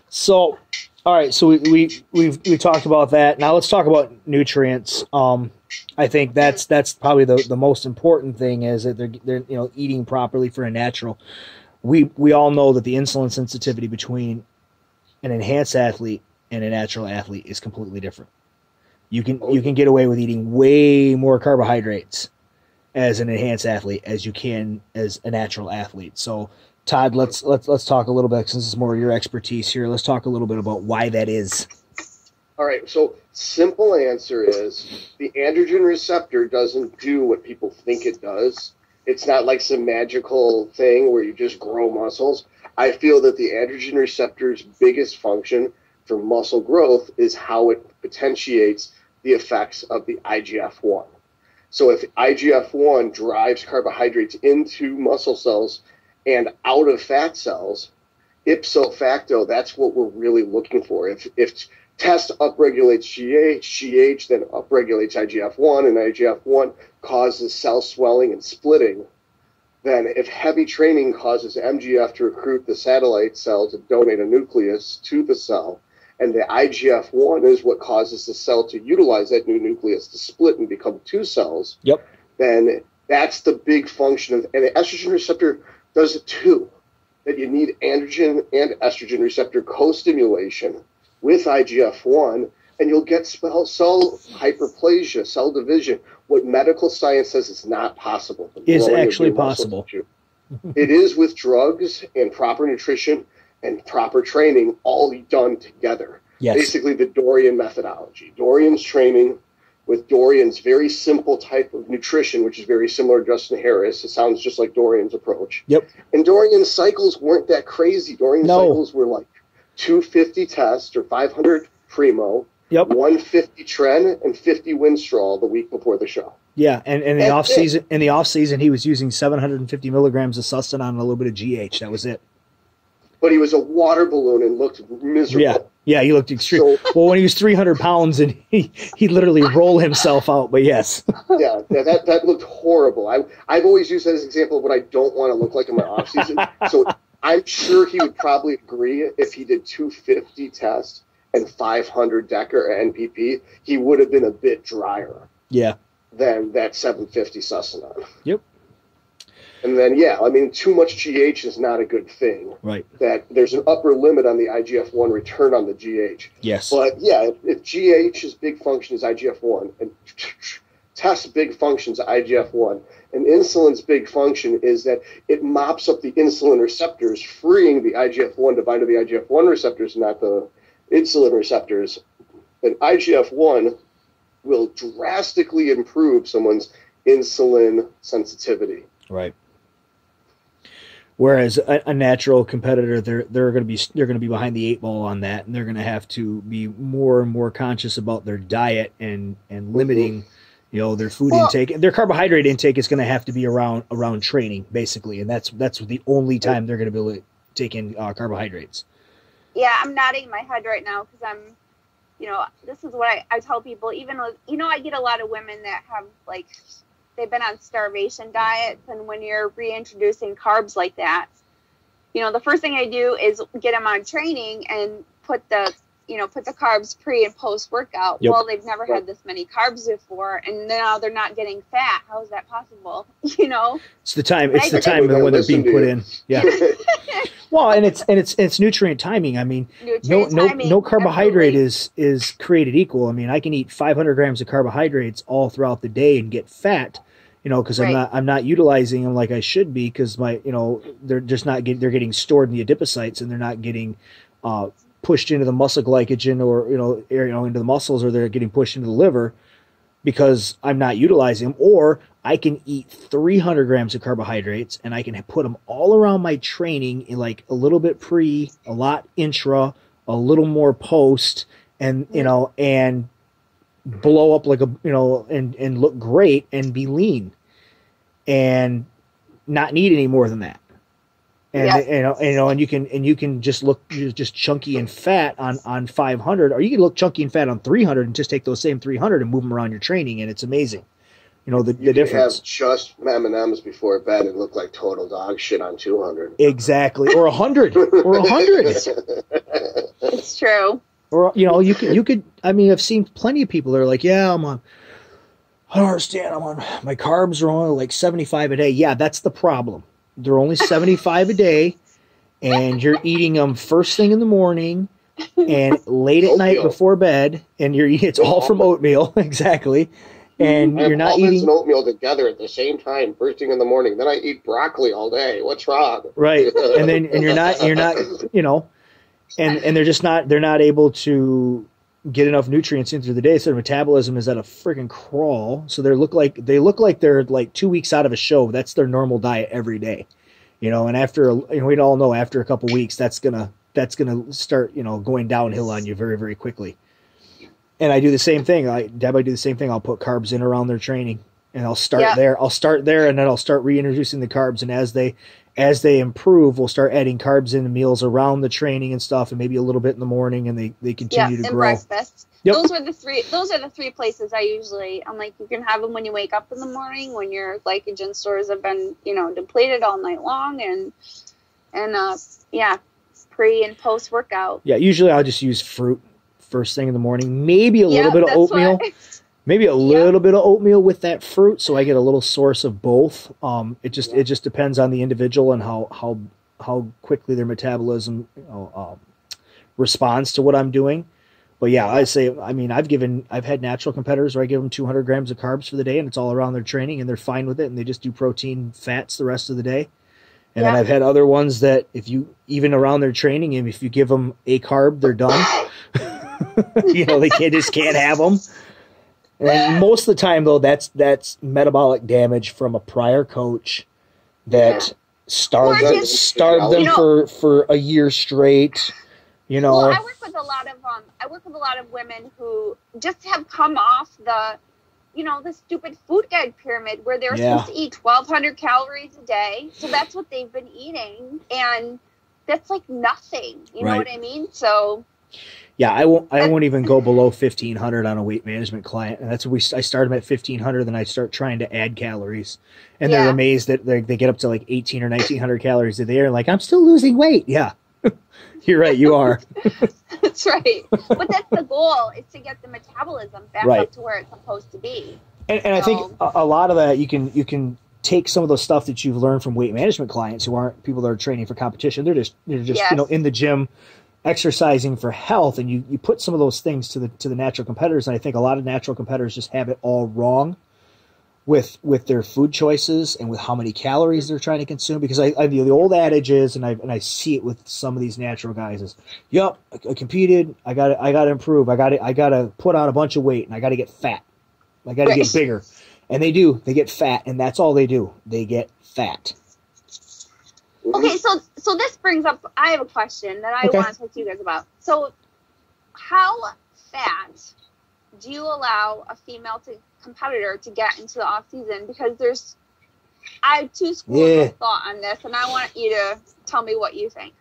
So, all right. So we've talked about that. Now let's talk about nutrients. I think that's probably the most important thing, is that they're eating properly for a natural. We all know that the insulin sensitivity between an enhanced athlete and a natural athlete is completely different. You can get away with eating way more carbohydrates as an enhanced athlete as you can as a natural athlete. So, Todd, let's talk a little bit, since it's more your expertise here. Let's talk a little bit about why that is. All right. So, simple answer is the androgen receptor doesn't do what people think it does. It's not like some magical thing where you just grow muscles. I feel that the androgen receptor's biggest function for muscle growth is how it potentiates the effects of the IGF-1. So if IGF-1 drives carbohydrates into muscle cells and out of fat cells, ipso facto, that's what we're really looking for. If test upregulates GH then upregulates IGF-1, and IGF-1 causes cell swelling and splitting, then if heavy training causes MGF to recruit the satellite cell to donate a nucleus to the cell, and the IGF-1 is what causes the cell to utilize that new nucleus to split and become 2 cells, then that's the big function of, and the estrogen receptor does it too, that you need androgen and estrogen receptor co-stimulation with IGF-1 and you'll get cell hyperplasia, cell division. What medical science says is not possible. Is actually possible. It is with drugs and proper nutrition and proper training, all done together. Yes. Basically, the Dorian methodology. Dorian's training with Dorian's very simple type of nutrition, which is very similar to Justin Harris. It sounds just like Dorian's approach. Yep. And Dorian's cycles weren't that crazy. Dorian's cycles were like 250 test or 500 primo, 150 tren, and 50 Winstrol the week before the show. Yeah, and in the off season, he was using 750 milligrams of Sustanon and a little bit of GH. That was it. But he was a water balloon and looked miserable. Yeah, he looked extreme. Well, when he was 300 pounds and he'd literally roll himself out, but yes. yeah, that looked horrible. I've always used that as an example of what I don't want to look like in my off season. So I'm sure he would probably agree if he did 250 tests and 500 DECA or NPP, he would have been a bit drier. Yeah. Than that 750 Sustanon. Yep. And then, I mean, too much GH is not a good thing. Right. That there's an upper limit on the IGF-1 return on the GH. Yes. But, if GH's big function is IGF-1, and test big functions IGF-1, and insulin's big function is that it mops up the insulin receptors, freeing the IGF-1 to bind to the IGF-1 receptors, not the insulin receptors. And IGF-1 will drastically improve someone's insulin sensitivity. Right. Whereas a natural competitor, they're going to be behind the 8 ball on that, and they're going to have to be more and more conscious about their diet and limiting, their food intake. Their carbohydrate intake is going to have to be around training, basically, and that's the only time they're going to be able to take in carbohydrates. Yeah, I'm nodding my head right now because I'm, this is what I tell people. Even with, I get a lot of women that have they've been on starvation diets, and when you're reintroducing carbs like that, the first thing I do is get them on training and put the carbs pre and post workout. Yep. Well, they've never had this many carbs before, and now they're not getting fat. How is that possible? It's the time. It's the time when they're being put in. Yeah. Well, and it's nutrient timing. I mean, no carbohydrate is created equal. I mean, I can eat 500 grams of carbohydrates all throughout the day and get fat, because I'm not utilizing them like I should be, because they're just not they're getting stored in the adipocytes, and they're not getting pushed into the muscle glycogen or into the muscles, or they're getting pushed into the liver because I'm not utilizing them. Or I can eat 300 grams of carbohydrates and I can put them all around my training in a little bit pre, a lot intra, a little more post, and and blow up and look great and be lean and not need any more than that. And and you can just look just chunky and fat on 500, or you can look chunky and fat on 300 and just take those same 300 and move them around your training, and it's amazing. The difference. Have just M&Ms before bed and look like total dog shit on 200. Exactly, or 100, or 100. It's true. Or you could. I mean, I've seen plenty of people that are like, I don't understand. My carbs are only 75 a day. Yeah, that's the problem. They're only 75 a day, and you're eating them first thing in the morning and late at night before bed, and it's all from oatmeal. Exactly. And you're not eating and oatmeal together at the same time first thing in the morning. Then I eat broccoli all day. What's wrong? Right. And you're not and they're not able to get enough nutrients in through the day, so their metabolism is at a freaking crawl. So they look like they're 2 weeks out of a show. That's their normal diet every day, and after we all know after a couple weeks that's gonna start going downhill on you very, very quickly. And I do the same thing. I do the same thing. I'll put carbs in around their training, and I'll start there. I'll start there, and then I'll start reintroducing the carbs. And as they improve, we'll start adding carbs into meals around the training and stuff, and maybe a little bit in the morning, and they continue to grow. And breakfast. Yep. Those are the three places I'm like, you can have them when you wake up in the morning, when your glycogen stores have been depleted all night long, and pre and post workout. Yeah, usually I'll just use fruit first thing in the morning, maybe a little bit of oatmeal. Maybe a little bit of oatmeal with that fruit, so I get a little source of both. It just depends on the individual and how quickly their metabolism responds to what I'm doing. But yeah, I say, I mean, I've had natural competitors where I give them 200 grams of carbs for the day and it's all around their training and they're fine with it and they just do protein fats the rest of the day. And then I've had other ones that if you, even around their training, and if you give them a carb, they're done. They can't have them. And most of the time though, that's metabolic damage from a prior coach that starved them for a year straight. Well, I work with a lot of women who just have come off the stupid food guide pyramid where they're supposed to eat 1,200 calories a day. So that's what they've been eating, and that's like nothing. You know what I mean? So. Yeah, I won't even go below 1,500 on a weight management client, and that's I start them at 1,500, then I start trying to add calories, and they're amazed that they get up to like 1,800 or 1,900 calories a day, and like I'm still losing weight. Yeah. You're right, you are. That's right. But that's the goal, is to get the metabolism back up to where it's supposed to be. And I think a lot of that you can take some of the stuff that you've learned from weight management clients who aren't people that are training for competition. They're just in the gym exercising for health, and you put some of those things to the natural competitors, and I think a lot of natural competitors just have it all wrong with their food choices and with how many calories they're trying to consume. Because the old adage is, and I see it with some of these natural guys is, yep, I competed, I got to improve, I got to put on a bunch of weight, and I got to get fat, I got to get bigger, and they get fat, and that's all they do, they get fat. Okay, so this brings up, I have a question that I want to talk to you guys about. So how fat do you allow a female competitor to get into the off season? Because I have two schools of thought on this, and I want you to tell me what you think.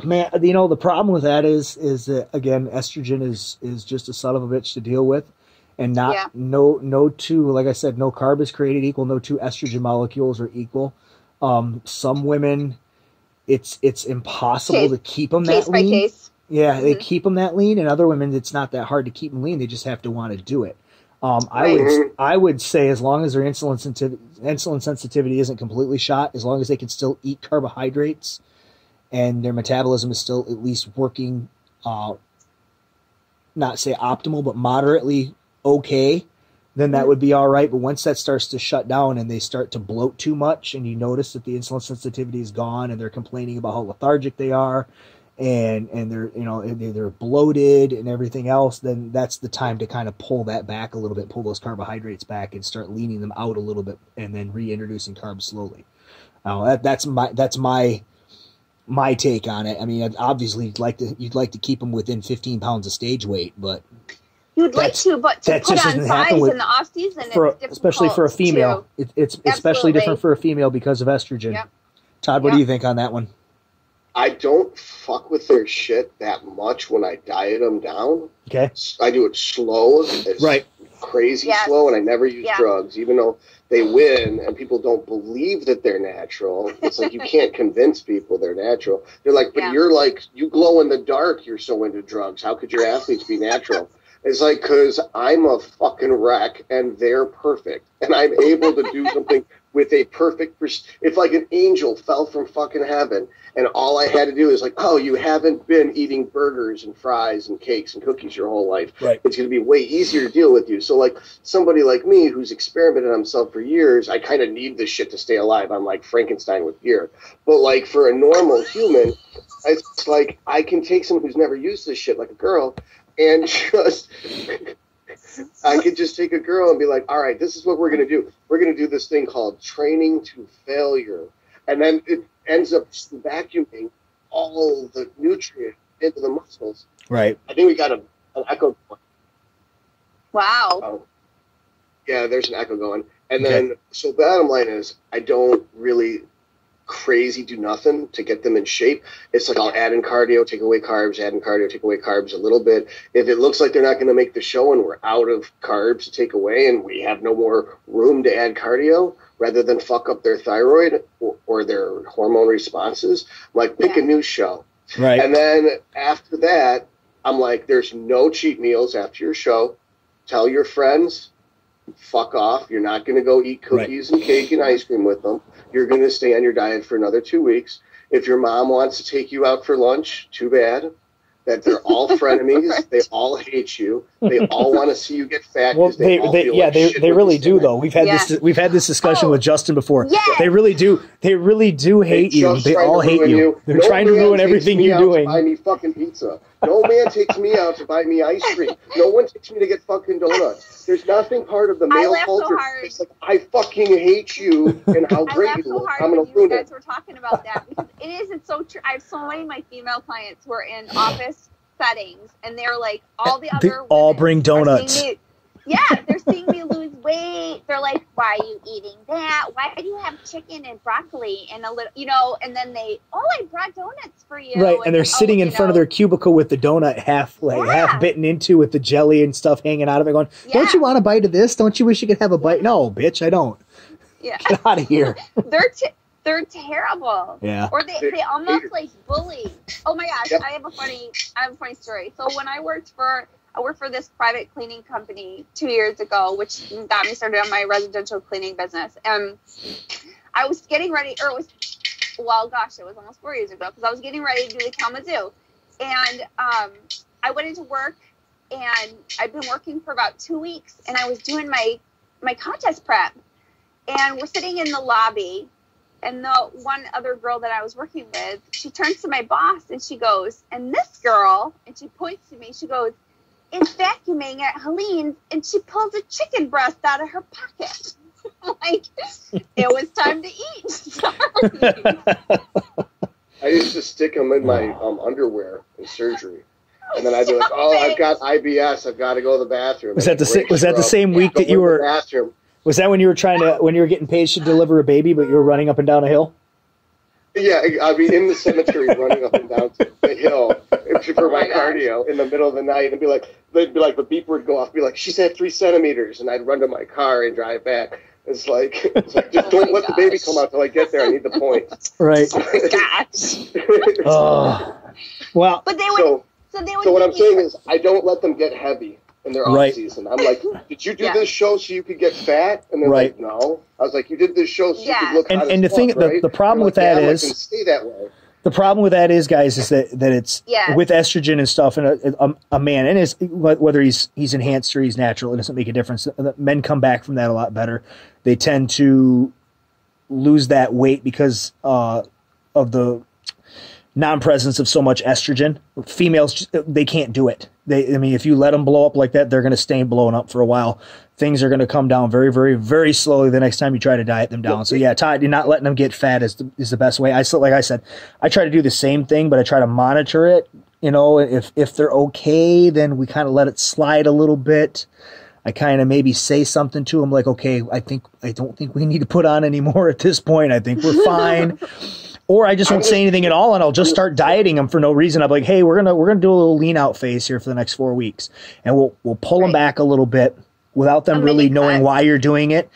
Man, the problem with that is that, again, estrogen is just a son of a bitch to deal with, and no two, like I said, no carb is created equal, no two estrogen molecules are equal. Some women, it's impossible to keep them that lean. Case by case. Yeah, they keep them that lean, and other women, it's not that hard to keep them lean. They just have to want to do it. I would say as long as their insulin sensitivity isn't completely shot, as long as they can still eat carbohydrates, and their metabolism is still at least working, not say optimal, but moderately okay, then that would be all right. But once that starts to shut down and they start to bloat too much, and you notice that the insulin sensitivity is gone, and they're complaining about how lethargic they are, and they're bloated and everything else, then that's the time to kind of pull that back a little bit, pull those carbohydrates back, and start leaning them out a little bit, and then reintroducing carbs slowly. That's my take on it. I mean, obviously you'd like to keep them within 15 pounds of stage weight, but you'd like to, but to put on size in the off season, it's difficult, especially for a female. It's especially different for a female because of estrogen. Yep. Todd, what do you think on that one? I don't fuck with their shit that much when I diet them down. Okay. I do it slow, crazy slow, and I never use drugs, even though they win and people don't believe that they're natural. It's like you can't convince people they're natural. They're like, but you're like, you glow in the dark, you're so into drugs. How could your athletes be natural? It's like, because I'm a fucking wreck and they're perfect. And I'm able to do something with a perfect, if like an angel fell from fucking heaven and all I had to do is like, oh, you haven't been eating burgers and fries and cakes and cookies your whole life. Right. It's going to be way easier to deal with you. So like somebody like me who's experimented on himself for years, I kind of need this shit to stay alive. I'm like Frankenstein with gear. But like for a normal human, it's like I can take someone who's never used this shit like a girl and just... I could just take a girl and be like, all right, this is what we're going to do. We're going to do this thing called training to failure. And then it ends up vacuuming all the nutrients into the muscles. Right. I think we got an echo going. Wow. Yeah, there's an echo going. And then, so bottom line is, I don't really crazy do nothing to get them in shape. It's like I'll add in cardio, take away carbs, add in cardio, take away carbs a little bit. If it looks like they're not going to make the show and we're out of carbs to take away and we have no more room to add cardio, rather than fuck up their thyroid or their hormone responses, I'm like, pick a new show. Right. And then after that, I'm like, there's no cheat meals after your show. Tell your friends, fuck off. You're not going to go eat cookies and cake and ice cream with them. You're going to stay on your diet for another 2 weeks. If your mom wants to take you out for lunch, too bad. that they're all frenemies. They all hate you. They all want to see you get fat. Well, they really do though. We've had this discussion with Justin before. Yes. They really do hate you. They all hate you. They're trying to ruin everything you're doing. Buy me fucking pizza. No man takes me out to buy me ice cream. No one takes me to get fucking donuts. There's nothing part of the male culture. So it's like, I fucking hate you and how great you look. I'm gonna ruin it. You guys were talking about that because it's so true. I have so many of my female clients who are in office settings, and they're like, all the other they all bring donuts. They're seeing me lose weight. They're like, why are you eating that? Why do you have chicken and broccoli and a little, and then I brought donuts for you. Right, and they're sitting in front of their cubicle with the donut half bitten into with the jelly and stuff hanging out of it going, don't you want a bite of this? Don't you wish you could have a bite? No, bitch, I don't. Yeah. Get out of here. They're terrible. Yeah. Or they almost like bully. Oh my gosh, I have a funny story. So when I worked for this private cleaning company 2 years ago, which got me started on my residential cleaning business. And I was getting ready, it was almost 4 years ago, because I was getting ready to do the Kalamazoo. And I went into work, and I've been working for about 2 weeks, and I was doing my contest prep. And we're sitting in the lobby, and the one other girl that I was working with, she turns to my boss, and she goes, and this girl, and she points to me, she goes, is vacuuming at Helene's, and she pulls a chicken breast out of her pocket. Like, it was time to eat. Sorry. I used to stick them in my underwear in surgery. And then I'd be like, I've got IBS. I've got to go to the bathroom. Was that the same week that you were... bathroom. Was that when you were when you were getting paid to deliver a baby, but you were running up and down a hill? Yeah, I mean, in the cemetery, running up and down the hill for my cardio in the middle of the night, and they'd be like, the beep would go off, be like, she's at 3 centimeters, and I'd run to my car and drive back. It's like just don't let the baby come out till I get there. I need the points. Right. Oh my gosh. Well, but they would. So what I'm saying is, I don't let them get heavy in their off season. I'm like, did you do this show so you could get fat? And they're like, no. I was like, you did this show so you could look hot and as the thing, right? the problem with that is, and stay that way. The problem with that is, guys, is that it's with estrogen and stuff, and a man, and whether he's enhanced or he's natural, it doesn't make a difference. Men come back from that a lot better. They tend to lose that weight because of the non-presence of so much estrogen. Females, they can't do it. If you let them blow up like that, they're going to stay blowing up for a while. Things are going to come down very, very, very slowly the next time you try to diet them down. So yeah, Todd, you're not letting them get fat is the best way. Like I said, I try to do the same thing, but I try to monitor it. If they're okay, then we kind of let it slide a little bit. I kind of maybe say something to them like, okay, I don't think we need to put on any more at this point. I think we're fine. Or I just won't say anything at all, and I'll just start dieting them for no reason. I'm like, hey, we're gonna do a little lean out phase here for the next 4 weeks, and we'll pull them back a little bit without them really knowing why you're doing it.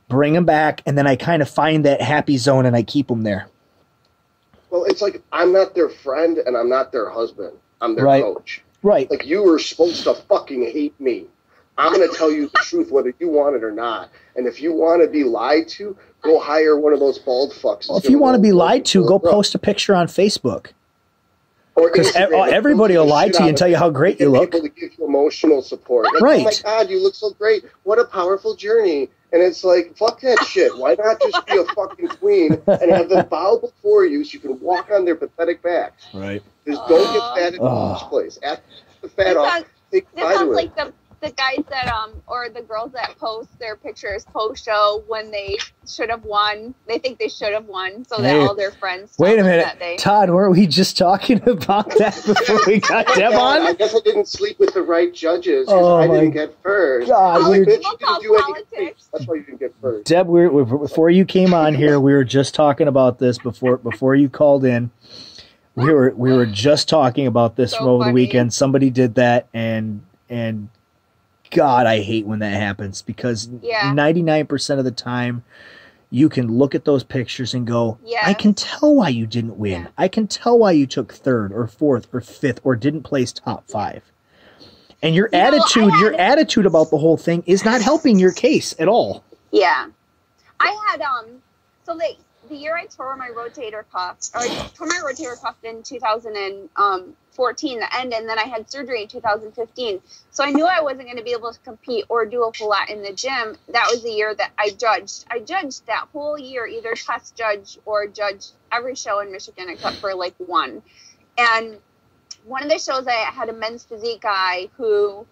Bring them back, and then I kind of find that happy zone, and I keep them there. Well, it's like I'm not their friend, and I'm not their husband. I'm their coach. Right. Like, you were supposed to fucking hate me. I'm going to tell you the truth, whether you want it or not. And if you want to be lied to, go hire one of those bald fucks. Well, if you want to be lied to, go post a picture on Facebook. Because everybody will lie to you and tell you how great you look. People to give you emotional support. Like, right. Oh, my God, you look so great. What a powerful journey. And it's like, fuck that shit. Why not just be a fucking queen and have them bow before you so you can walk on their pathetic backs? Right. Just don't get fat in the first place. After the fat off, take fat sounds away. like the guys that or the girls that post their pictures post-show when they should have won. They think they should have won, so that all their friends. Wait a minute, that day. Todd. Weren't we just talking about that before we got Deb on? I guess I didn't sleep with the right judges because I didn't get first. God, bitch, you didn't do anything. That's why you didn't get first. Deb, before you came on here, we were just talking about this before you called in. We were just talking about this from over the weekend. Somebody did that, and God, I hate when that happens because 99% of the time you can look at those pictures and go, I can tell why you didn't win. Yeah. I can tell why you took 3rd or 4th or 5th or didn't place top 5. And your attitude about the whole thing is not helping your case at all. Yeah. I had the year I tore my rotator cuff, or I tore my rotator cuff in 2014, the end, and then I had surgery in 2015. So I knew I wasn't going to be able to compete or do a whole lot in the gym. That was the year that I judged. I judged that whole year, either test judge or judge every show in Michigan except for like one. And one of the shows, I had a men's physique guy who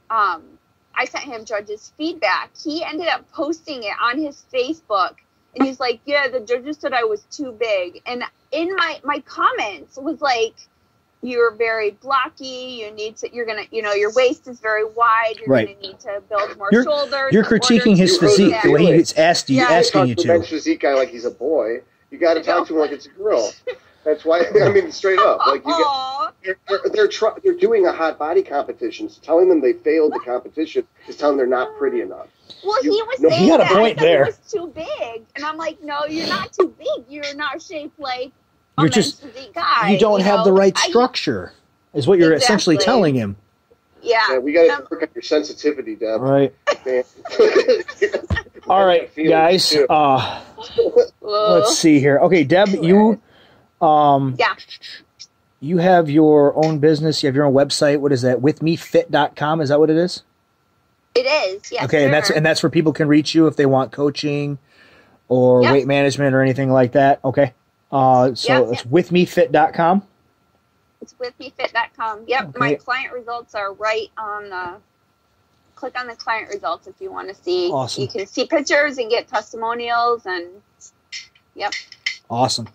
I sent him judges' feedback. He ended up posting it on his Facebook. And he's like, yeah, the judges said I was too big. And in my comments was like, you're very blocky. You're going to, your waist is very wide. You're going to need to build more shoulders. You're critiquing his physique the way he's asking you to. Bench physique guy like he's a boy. You got to talk to him like it's a girl. That's why, I mean, straight up. Like they're doing a hot body competition. So telling them they failed the competition is telling them they're not pretty enough. Well, he was saying he had a point there. He was too big, and I'm like, no, you're not too big. You're not shaped like a men's physique guy. You don't have the right structure, is what you're essentially telling him. Yeah, we got to work on your sensitivity, Deb. Right. All right, guys. Let's see here. Okay, Deb, you you have your own business. You have your own website. What is that? Withmefit.com. Is that what it is? It is, yes. Okay, and that's where people can reach you if they want coaching or weight management or anything like that. Okay. It's withmefit.com. It's withmefit.com. Yep. Okay. My client results are right on the click on the client results if you want to see. Awesome. You can see pictures and get testimonials and Awesome.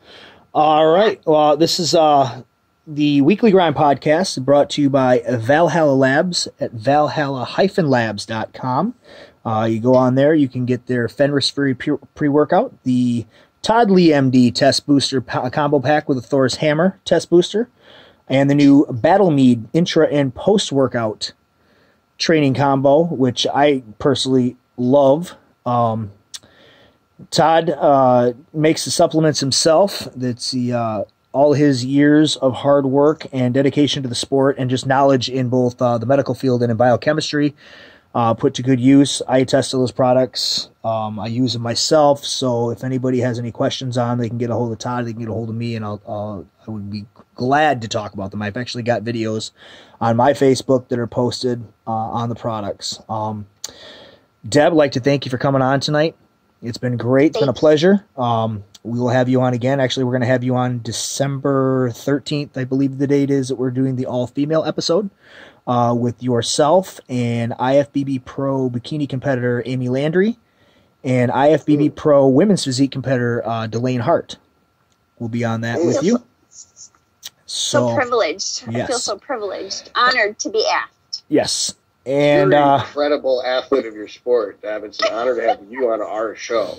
All right. Well, this is the Weekly Grind podcast brought to you by Valhalla Labs at valhalla-labs.com. You go on there, you can get their Fenris-free pre-workout, the Toddlee MD test booster combo pack with a Thor's hammer test booster, and the new Battle Mead intra and post-workout training combo, which I personally love. Todd makes the supplements himself. That's all his years of hard work and dedication to the sport and just knowledge in both the medical field and in biochemistry put to good use. I tested those products. I use them myself. So if anybody has any questions on them, they can get a hold of Todd. They can get a hold of me, and I would be glad to talk about them. I've actually got videos on my Facebook that are posted on the products. Deb, I'd like to thank you for coming on tonight. It's been great. It's been a pleasure. We will have you on again. Actually, we're going to have you on December 13th, I believe the date is, that we're doing the all-female episode with yourself and IFBB Pro bikini competitor Amy Landry and IFBB Pro women's physique competitor Delane Hart. We'll be on that with you. So privileged. Yes. I feel so privileged. Honored to be asked. Yes. And you're an incredible athlete of your sport, Deb. It's an honor to have you on our show.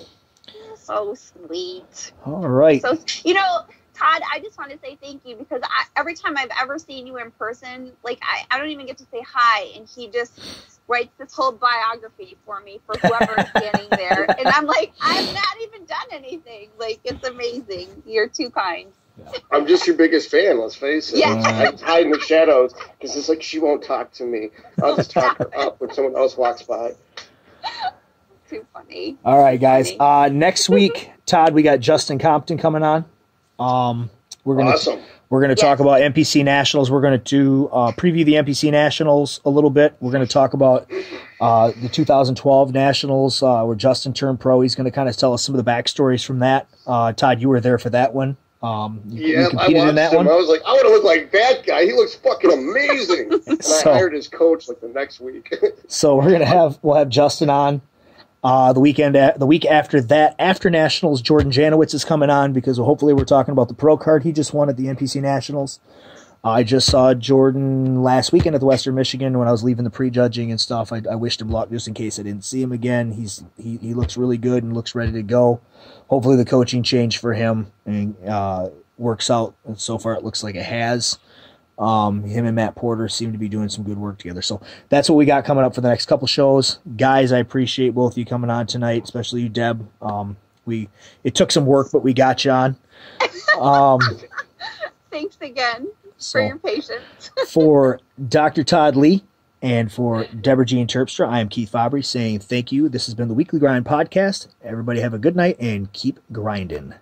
So sweet. All right. So, Todd, I just want to say thank you because every time I've ever seen you in person, like I don't even get to say hi, and he just writes this whole biography for me for whoever's standing there, and I'm like, I've not even done anything. Like, it's amazing. You're too kind. I'm just your biggest fan, let's face it. Yeah. I hide in the shadows because it's like she won't talk to me. I'll just talk her up when someone else walks by. Too funny. All right, guys. Next week, Todd, we got Justin Compton coming on. We're gonna talk about NPC Nationals. We're going to do preview the NPC Nationals a little bit. We're going to talk about the 2012 Nationals where Justin turned pro. He's going to kind of tell us some of the backstories from that. Todd, you were there for that one. You competed in that one. I was like, I want to look like that guy. He looks fucking amazing. And I hired his coach like the next week. So we'll have Justin on. The week after that, after Nationals, Jordan Janowitz is coming on because hopefully we're talking about the pro card he just won at the NPC Nationals. I just saw Jordan last weekend at the Western Michigan when I was leaving the prejudging and stuff. I wished him luck just in case I didn't see him again. He looks really good and looks ready to go. Hopefully the coaching change for him and works out. And so far it looks like it has. Him and Matt Porter seem to be doing some good work together. So that's what we got coming up for the next couple shows. Guys, I appreciate both of you coming on tonight, especially you, Deb. It took some work, but we got you on. Thanks again for your patience. For Doctortoddlee and for Deborah Jean Terpstra, I am Keith Fabbri saying thank you. This has been the Weekly Grind Podcast. Everybody have a good night and keep grinding.